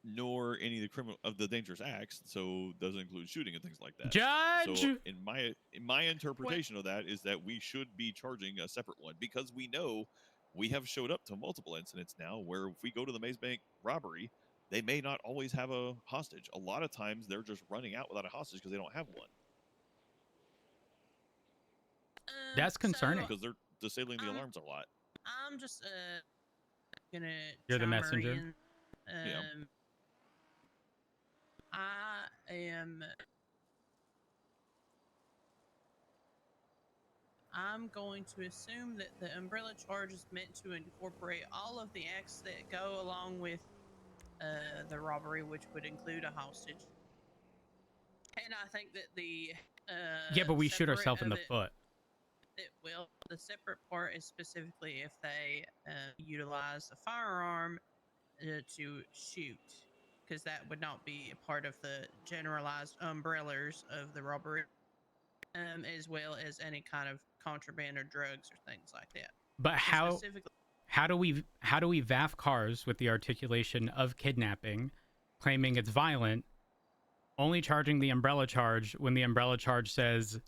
Speaker 8: Nor any of the criminal of the dangerous acts, so doesn't include shooting and things like that.
Speaker 2: Judge!
Speaker 8: So in my interpretation of that is that we should be charging a separate one because we know we have showed up to multiple incidents now where if we go to the Maze Bank robbery, they may not always have a hostage. A lot of times they're just running out without a hostage because they don't have one.
Speaker 2: That's concerning.
Speaker 8: Because they're disabling the alarms a lot.
Speaker 4: I'm just gonna
Speaker 2: You're the
Speaker 4: chime
Speaker 2: messenger.
Speaker 4: in.
Speaker 8: Yeah.
Speaker 4: I'm going to assume that the umbrella charge is meant to incorporate all of the acts that go along with the robbery, which would include a hostage. And I think that the
Speaker 2: Yeah, but we shoot
Speaker 4: separate
Speaker 2: ourselves in
Speaker 4: of
Speaker 2: the
Speaker 4: it-
Speaker 2: foot.
Speaker 4: It will. The separate part is specifically if they utilize a firearm to shoot, because that would not be a part of the generalized umbrellas of the robbery, as well as any kind of contraband or drugs or things like that.
Speaker 2: But
Speaker 4: So
Speaker 2: how
Speaker 4: specifically,
Speaker 2: do we VAF cars with the articulation of kidnapping, claiming it's violent, only charging the umbrella charge when the umbrella charge says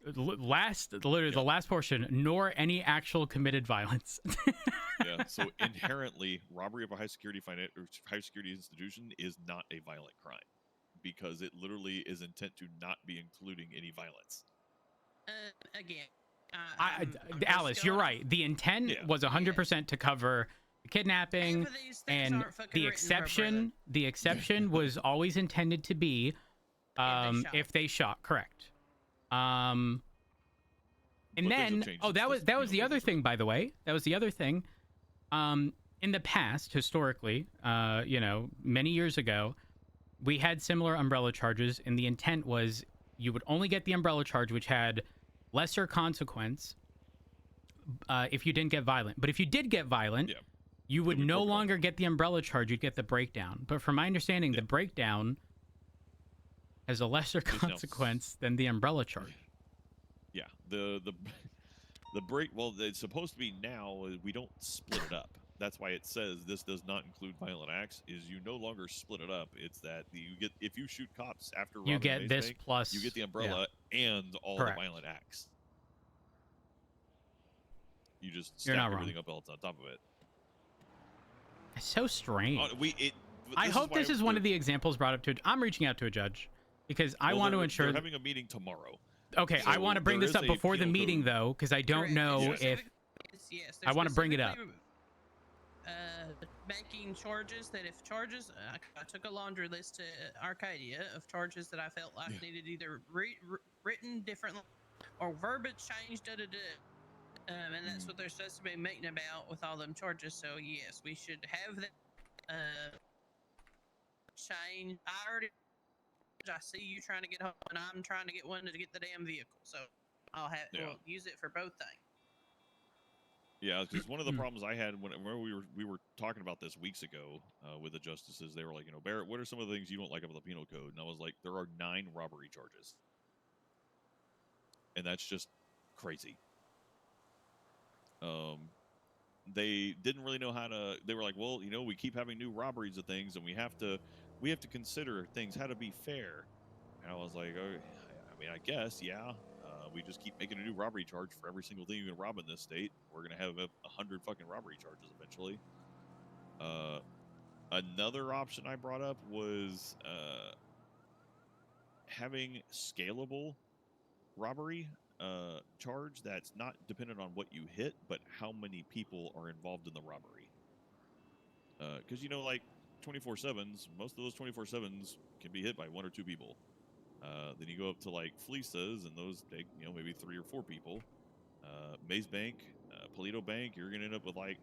Speaker 2: the last portion, nor any actual committed violence.
Speaker 8: Yeah. So inherently, robbery of a high security institution is not a violent crime because it literally is intent to not be including any violence.
Speaker 4: again,
Speaker 2: Alice, you're right. The intent was 100% to cover kidnapping, and the exception was always intended to be if they shot. Correct. And then that was the other thing, by the way. That was the other thing. In the past, historically, many years ago, we had similar umbrella charges, and the intent was you would only get the umbrella charge, which had lesser consequence if you didn't get violent. But if you did get violent, you would no longer get the umbrella charge. You'd get the breakdown. But from my understanding, the breakdown has a lesser consequence than the umbrella charge.
Speaker 8: Yeah, the break. Well, it's supposed to be now. We don't split it up. That's why it says this does not include violent acts. Is you no longer split it up. It's that you get if you shoot cops after
Speaker 2: you get this
Speaker 8: bank,
Speaker 2: plus
Speaker 8: you get the umbrella and all
Speaker 2: Correct.
Speaker 8: the violent acts. You just
Speaker 2: You're
Speaker 8: stack
Speaker 2: not
Speaker 8: everything up else on top of it.
Speaker 2: It's so strange. I
Speaker 8: This
Speaker 2: hope this is one of the examples brought up to. I'm reaching out to a judge because I want to ensure.
Speaker 8: They're having a meeting tomorrow.
Speaker 2: Okay,
Speaker 8: So
Speaker 2: I want to bring
Speaker 8: there
Speaker 2: this
Speaker 8: is
Speaker 2: up
Speaker 8: a
Speaker 2: before the
Speaker 8: penal
Speaker 2: meeting,
Speaker 8: code.
Speaker 2: though, because I don't know if I want to bring it up.
Speaker 4: Making charges that if charges, I took a laundry list to Arcadia of charges that I felt like needed either written differently or verbiage changed. And that's what they're supposed to be meeting about with all them charges. So yes, we should have that change. I see you trying to get home, and I'm trying to get one to get the damn vehicle. So I'll we'll use it for both things.
Speaker 8: Yeah, because one of the problems I had when we were talking about this weeks ago with the justices, they were like, Barrett, what are some of the things you don't like about the penal code? And I was like, there are 9 robbery charges, and that's just crazy. They didn't really know how to. They were like, well, we keep having new robberies of things, and we have to consider things how to be fair. And I was like, oh, I mean, I guess, yeah. We just keep making a new robbery charge for every single thing you can rob in this state. We're gonna have 100 fucking robbery charges eventually. Another option I brought up was having scalable robbery charge that's not dependent on what you hit, but how many people are involved in the robbery. Because like 24/7s, most of those 24/7s can be hit by 1 or 2 people. Then you go up to like Fleeces, and those take maybe 3 or 4 people. Maze Bank, Polito Bank, you're gonna end up with like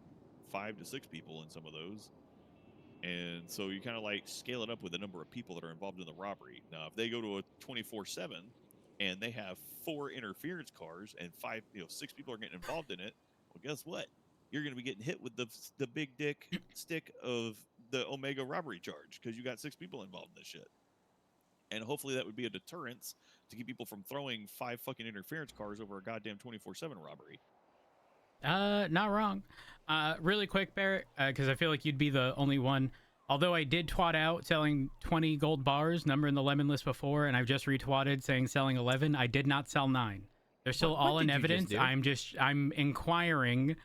Speaker 8: 5 to 6 people in some of those. And so you kind of like scale it up with the number of people that are involved in the robbery. Now, if they go to a 24/7 and they have 4 interference cars and 6 people are getting involved in it, well, guess what? You're going to be getting hit with the big dick stick of the Omega robbery charge because you got 6 people involved in this shit. And hopefully that would be a deterrence to keep people from throwing 5 fucking interference cars over a goddamn 24/7 robbery.
Speaker 2: Not wrong. Really quick, Barrett, because I feel like you'd be the only one. Although I did twat out selling 20 gold bars, number in the lemon list before, and I've just retwatted saying selling 11. I did not sell 9. They're still all in evidence. I'm inquiring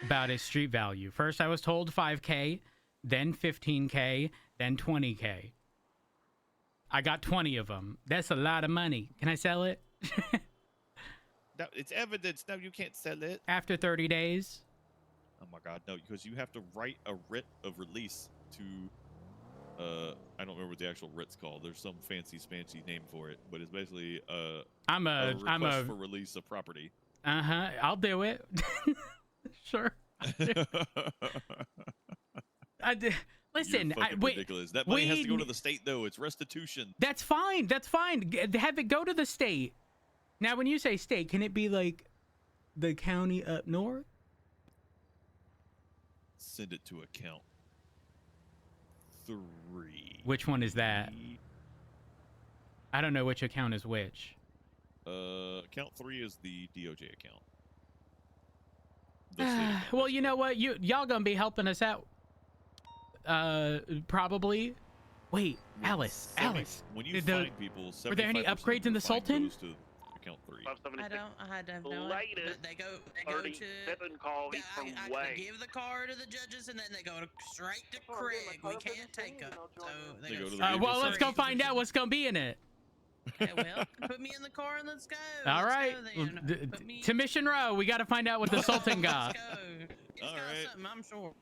Speaker 2: about its street value. First, I was told 5K, then 15K, then 20K. I got 20 of them. That's a lot of money. Can I sell it?
Speaker 8: No, it's evidence. No, you can't sell it.
Speaker 2: After 30 days?
Speaker 8: Oh my god, no, because you have to write a writ of release to, I don't remember what the actual writ's called. There's some fancy spancy name for it, but it's basically a request for release of property.
Speaker 2: Uh-huh, I'll do it. Sure. Listen,
Speaker 8: ridiculous. That money has to go to the state, though. It's restitution.
Speaker 2: That's fine. That's fine. Have it go to the state. Now, when you say state, can it be like the county up north?
Speaker 8: Send it to account 3.
Speaker 2: Which one is that? I don't know which account is which.
Speaker 8: Account 3 is the DOJ account.
Speaker 2: Well, you know what? Y'all gonna be helping us out. Probably. Wait, Alice.
Speaker 8: When you find people,
Speaker 2: were there any upgrades in the Sultan?
Speaker 8: Goes to account 3.
Speaker 4: I have no idea. But they go to
Speaker 3: call from
Speaker 4: I give the car to the judges and then they go straight to Craig. We can't take them. So they go
Speaker 2: well, let's go find out what's gonna be in it.
Speaker 4: Okay, well, put me in the car and let's go.
Speaker 2: All right. To Mission Row, we got to find out what the Sultan got.
Speaker 4: Let's go. He's got something, I'm sure.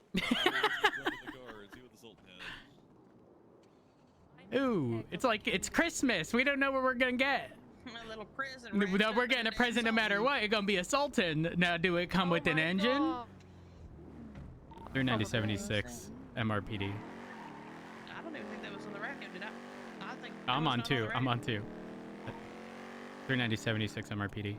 Speaker 2: Ooh, it's like it's Christmas. We don't know what we're gonna get.
Speaker 4: A little present.
Speaker 2: No, we're getting a present no matter what. It's gonna be a Sultan. Now, do it come with an engine? 390.76 MRPD.
Speaker 4: I don't even think that was on the record, did I? I think
Speaker 2: I'm on 2. I'm on 2. 390.76 MRPD.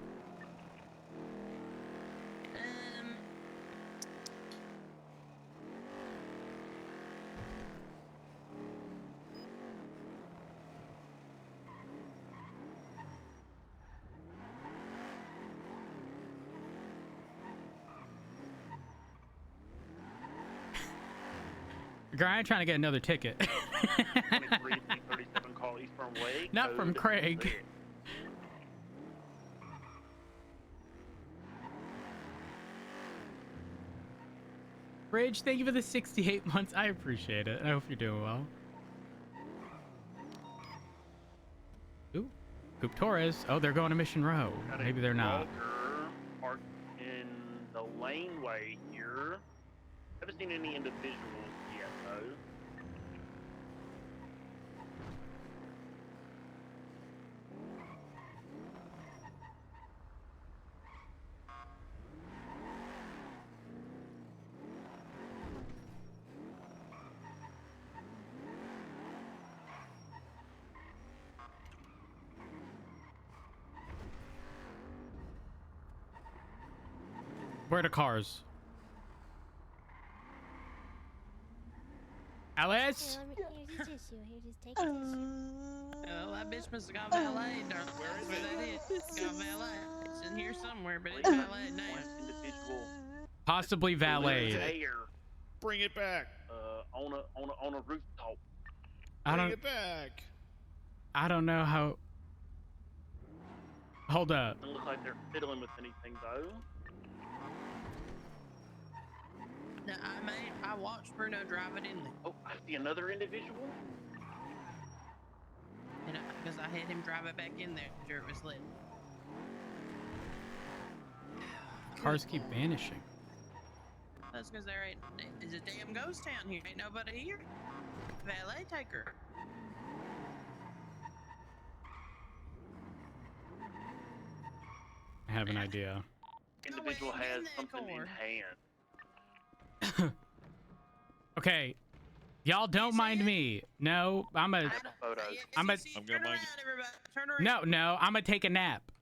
Speaker 2: Girl, I ain't trying to get another ticket.
Speaker 3: 2337 call Eastbourne Way.
Speaker 2: Not from Craig. Bridge, thank you for the 68 months. I appreciate it. I hope you're doing well. Ooh, Coop Torres. Oh, they're going to Mission Row. Maybe they're not.
Speaker 3: Parked in the laneway here. Haven't seen any individuals yet, though.
Speaker 2: Where are the cars? Alice?
Speaker 9: Here's his tissue.
Speaker 4: Oh, that bitch must have got valet, darling. Where that is? It's got valet. It's in here somewhere, but it's valet now.
Speaker 3: Individual.
Speaker 2: Possibly valet.
Speaker 8: Bring it back.
Speaker 3: On a rooftop.
Speaker 8: Bring it back.
Speaker 2: I don't know how. Hold up.
Speaker 3: Doesn't look like they're fiddling with anything, though.
Speaker 4: Now, I watched Bruno drive it in there.
Speaker 3: Oh, I see another individual.
Speaker 4: And because I had him drive it back in there after it was lit.
Speaker 2: Cars keep vanishing.
Speaker 4: That's because there ain't. It's a damn ghost town here. Ain't nobody here. Valet taker.
Speaker 2: I have an idea.
Speaker 3: Individual has something in hand.
Speaker 2: Okay. Y'all don't mind me. No, I'm a.
Speaker 5: Photos.
Speaker 2: I'm a.
Speaker 8: I'm gonna mind
Speaker 4: Turn around.
Speaker 2: No, I'm gonna take a nap.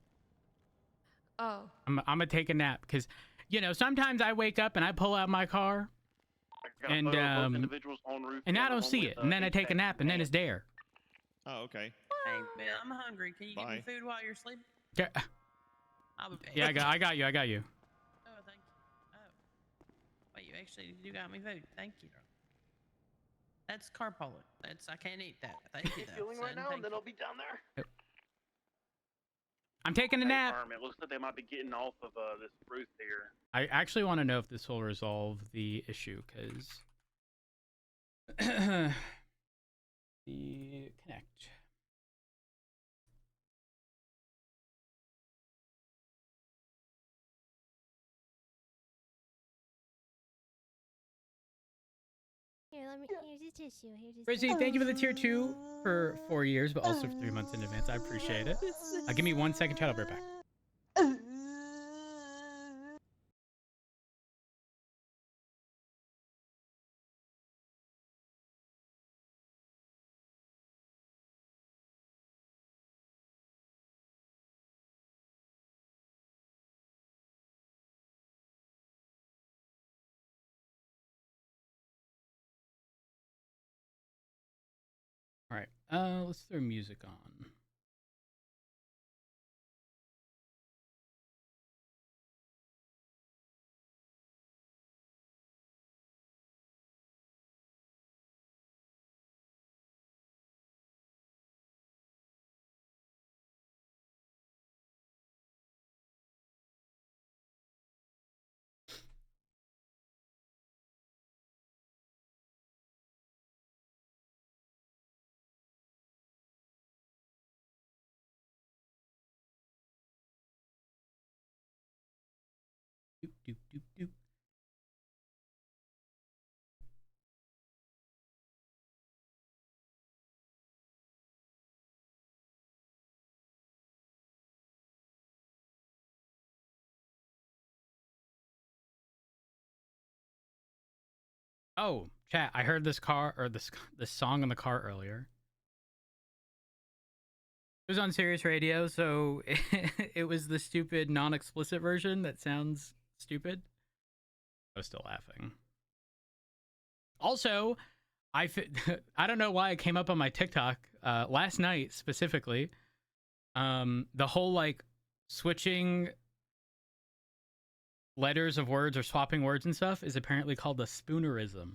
Speaker 6: Oh.
Speaker 2: I'm gonna take a nap because, you know, sometimes I wake up and I pull out my car
Speaker 3: I got a
Speaker 2: and
Speaker 3: photo of both individuals on roof
Speaker 2: and I
Speaker 3: camera,
Speaker 2: don't
Speaker 3: one
Speaker 2: see
Speaker 3: with,
Speaker 2: it, and then I take a nap and then it's there.
Speaker 8: Oh, okay.
Speaker 4: Hey, man, I'm hungry. Can you give me
Speaker 8: Bye.
Speaker 4: food while you're sleeping?
Speaker 2: Yeah,
Speaker 4: I'll be back.
Speaker 2: yeah, I got you.
Speaker 4: Oh, thank you. Oh. Wait, you actually do got me food. Thank you. That's carpooling. I can't eat that. Thank you, though.
Speaker 1: Fueling right
Speaker 4: son.
Speaker 1: now,
Speaker 4: Thank
Speaker 1: and then
Speaker 4: you.
Speaker 1: I'll be down there.
Speaker 2: I'm taking a nap.
Speaker 3: It looks like they might be getting off of this roof here.
Speaker 2: I actually want to know if this will resolve the issue because the connect.
Speaker 9: Here, here's a tissue. Here's a
Speaker 2: Rizzy, thank you for the tier 2 for 4 years, but also for 3 months in advance. I appreciate it. Give me 1 second, chat. I'll be right back. All right, let's throw music on. Doop, doop, doop, doop. Oh, chat, I heard this song in the car earlier. It was on Sirius Radio, so it was the stupid non-explicit version that sounds stupid. I was still laughing. Also, I don't know why it came up on my TikTok last night specifically. The whole like switching letters of words or swapping words and stuff is apparently called a spoonerism.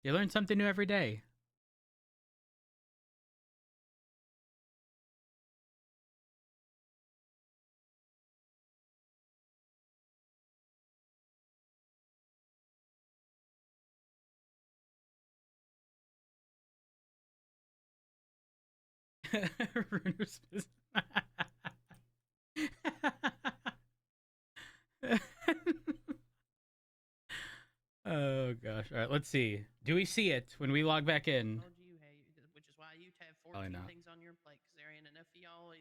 Speaker 2: You learn something new every day. Runer's business. Oh gosh. All right, let's see. Do we see it when we log back in?
Speaker 4: Told you, hey, which is why you have
Speaker 2: Probably
Speaker 4: 14
Speaker 2: not.
Speaker 4: things on your plate, because there ain't enough for y'all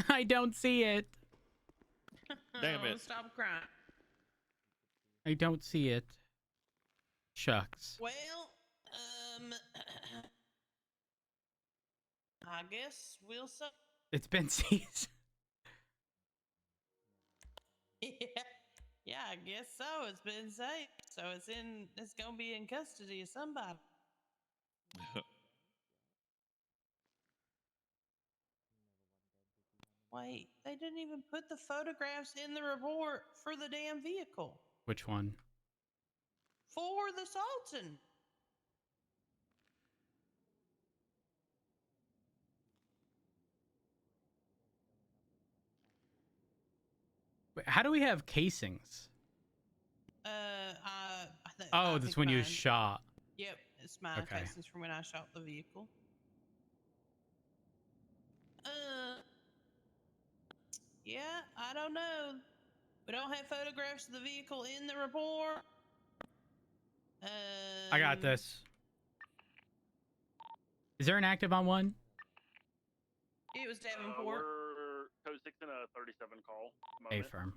Speaker 4: either.
Speaker 2: I don't see it.
Speaker 8: Damn
Speaker 4: Oh,
Speaker 8: it.
Speaker 4: stop crying.
Speaker 2: I don't see it. Shucks.
Speaker 4: Well, I guess we'll see.
Speaker 2: It's been seized.
Speaker 4: Yeah, I guess so. It's been safe. So it's gonna be in custody of somebody. Wait, they didn't even put the photographs in the report for the damn vehicle.
Speaker 2: Which one?
Speaker 4: For the Sultan.
Speaker 2: Wait, how do we have casings?
Speaker 4: I
Speaker 2: That's
Speaker 4: think
Speaker 2: when you
Speaker 4: mine.
Speaker 2: shot.
Speaker 4: Yep, it's my
Speaker 2: Okay.
Speaker 4: casings from when I shot the vehicle. Yeah, I don't know. We don't have photographs of the vehicle in the report.
Speaker 2: I got this. Is there an active on one?
Speaker 4: It was Davenport.
Speaker 3: We're code 6 and a 37 call.
Speaker 2: A firm.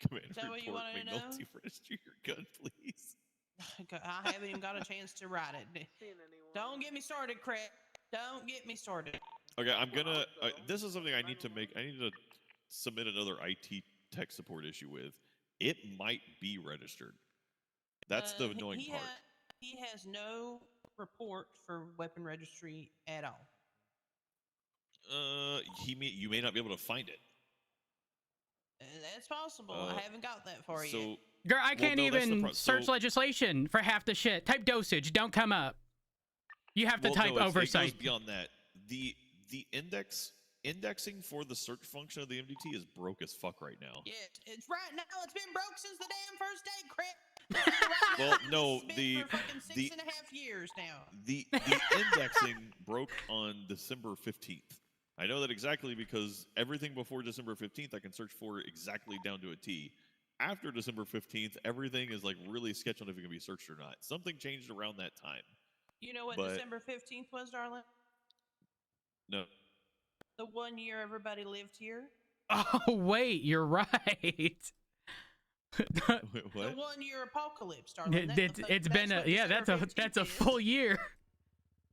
Speaker 8: Commander,
Speaker 4: Is that what you
Speaker 8: report
Speaker 4: wanted to know?
Speaker 8: McNulty, register your gun, please.
Speaker 4: I haven't even got a chance to write it. Don't get me started, Craig. Don't get me started.
Speaker 8: Okay, I'm gonna. This is something I need to make. I need to submit another IT tech support issue with. It might be registered. That's the annoying part.
Speaker 4: He has no report for weapon registry at all.
Speaker 8: You may not be able to find it.
Speaker 4: That's possible. I haven't got that far yet.
Speaker 2: Girl, I can't even search legislation for half the shit. Type dosage, don't come up. You have to type oversight.
Speaker 8: It goes beyond that. The indexing for the search function of the MDT is broke as fuck right now.
Speaker 4: Yeah, it's right now. It's been broke since the damn first day, Craig.
Speaker 8: Well, no,
Speaker 4: for fucking 6.5 years now.
Speaker 8: The indexing broke on December 15th. I know that exactly because everything before December 15th I can search for exactly down to a T. After December 15th, everything is like really sketch on if it can be searched or not. Something changed around that time.
Speaker 4: You know what December 15th was, darling?
Speaker 8: No.
Speaker 4: The 1 year everybody lived here.
Speaker 2: Oh, wait, you're right.
Speaker 8: Wait, what?
Speaker 4: The 1 year apocalypse, darling.
Speaker 2: It's been that's a full year.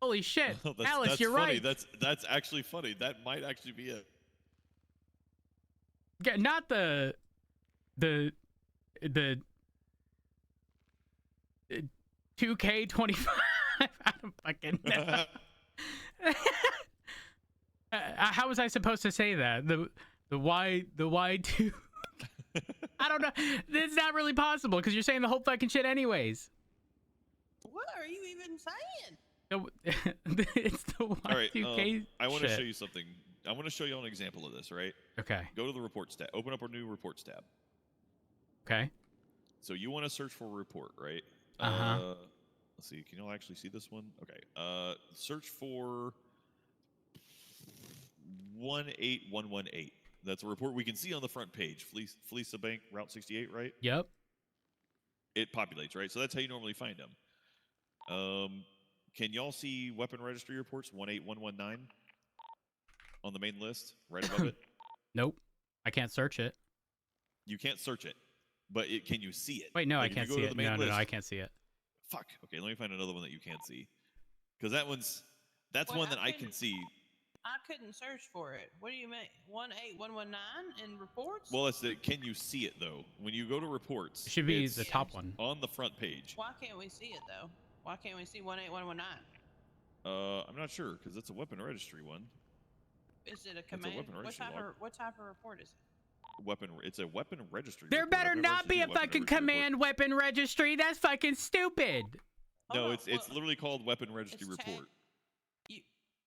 Speaker 2: Holy shit,
Speaker 8: Oh,
Speaker 2: Alice,
Speaker 8: that's
Speaker 2: you're
Speaker 8: funny.
Speaker 2: right.
Speaker 8: That's actually funny. That might actually be it.
Speaker 2: Yeah, not the 2K25. I don't fucking know. How was I supposed to say that? The Y2. I don't know. It's not really possible because you're saying the whole fucking shit anyways.
Speaker 4: What are you even saying?
Speaker 2: It's the Y2K.
Speaker 8: All right, I want to
Speaker 2: shit.
Speaker 8: show you something. I want to show you an example of this, right?
Speaker 2: Okay.
Speaker 8: Go to the reports tab. Open up a new reports tab.
Speaker 2: Okay.
Speaker 8: So you want to search for a report, right?
Speaker 2: Uh-huh.
Speaker 8: Let's see. Can you all actually see this one? Okay. Search for 18118. That's a report we can see on the front page. Fleece Bank, Route 68, right?
Speaker 2: Yep.
Speaker 8: It populates, right? So that's how you normally find them. Can y'all see weapon registry reports 18119 on the main list, right above it?
Speaker 2: Nope. I can't search it.
Speaker 8: You can't search it, but can you see it?
Speaker 2: Wait, no,
Speaker 8: Like,
Speaker 2: I can't
Speaker 8: if you go
Speaker 2: see
Speaker 8: to
Speaker 2: it.
Speaker 8: the main
Speaker 2: No,
Speaker 8: list,
Speaker 2: I can't see it.
Speaker 8: Fuck. Okay, let me find another one that you can't see. Because that's one that I can see.
Speaker 4: I couldn't search for it. What do you mean? 18119 in reports?
Speaker 8: Well, it's the can you see it though? When you go to reports,
Speaker 2: It should be the top one.
Speaker 8: On the front page.
Speaker 4: Why can't we see it though? Why can't we see 18119?
Speaker 8: I'm not sure because it's a weapon registry one.
Speaker 4: Is it a command? What type of report is it?
Speaker 8: It's a weapon registry.
Speaker 2: There
Speaker 8: report.
Speaker 2: better not be a fucking command weapon registry. That's fucking stupid.
Speaker 8: No, it's literally called weapon registry report.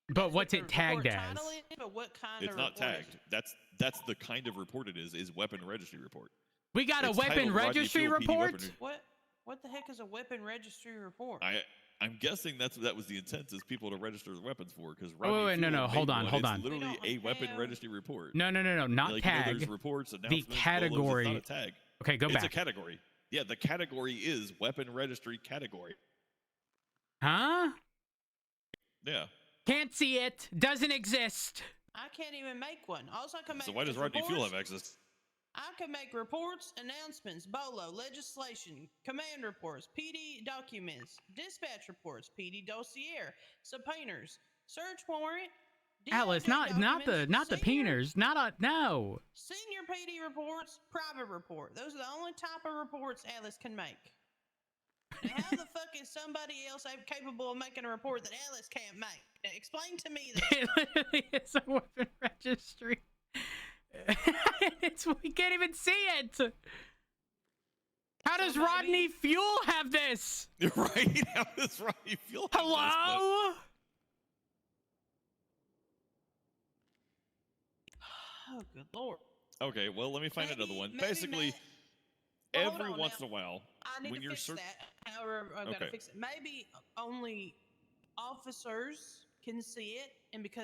Speaker 2: But what's it tagged as?
Speaker 4: But what kind
Speaker 8: it's
Speaker 4: of
Speaker 8: not tagged. That's the kind of report it is weapon registry report.
Speaker 2: We got a weapon registry report?
Speaker 4: What the heck is a weapon registry report?
Speaker 8: I'm guessing that was the intent is people to register their weapons for because
Speaker 2: wait, no, hold on.
Speaker 8: It's literally a weapon registry report.
Speaker 2: No, not
Speaker 8: like,
Speaker 2: tag.
Speaker 8: There's reports,
Speaker 2: the category.
Speaker 8: It's not a tag.
Speaker 2: Okay, go back.
Speaker 8: It's a category. Yeah, the category is weapon registry category.
Speaker 2: Huh?
Speaker 8: Yeah.
Speaker 2: Can't see it. Doesn't exist.
Speaker 4: I can't even make one. Also, I can make.
Speaker 8: So why does Rodney Fuel have access?
Speaker 4: I can make reports, announcements, BOLO, legislation, command reports, PD documents, dispatch reports, PD dossier, subpoenas, search warrant.
Speaker 2: Alice, not the peeners, no.
Speaker 4: Senior PD reports, private report. Those are the only type of reports Alice can make. Now, how the fuck is somebody else capable of making a report that Alice can't make? Now, explain to me this.
Speaker 2: It literally is a weapon registry. We can't even see it. How does Rodney Fuel have this?
Speaker 8: Right? How does Rodney Fuel have
Speaker 2: Hello?
Speaker 8: This,
Speaker 4: Oh, good lord.
Speaker 8: Okay, well, let me find another one. Basically, every once in a while, when you're searching.
Speaker 4: However, I've got to fix it. Maybe only officers can see it, and because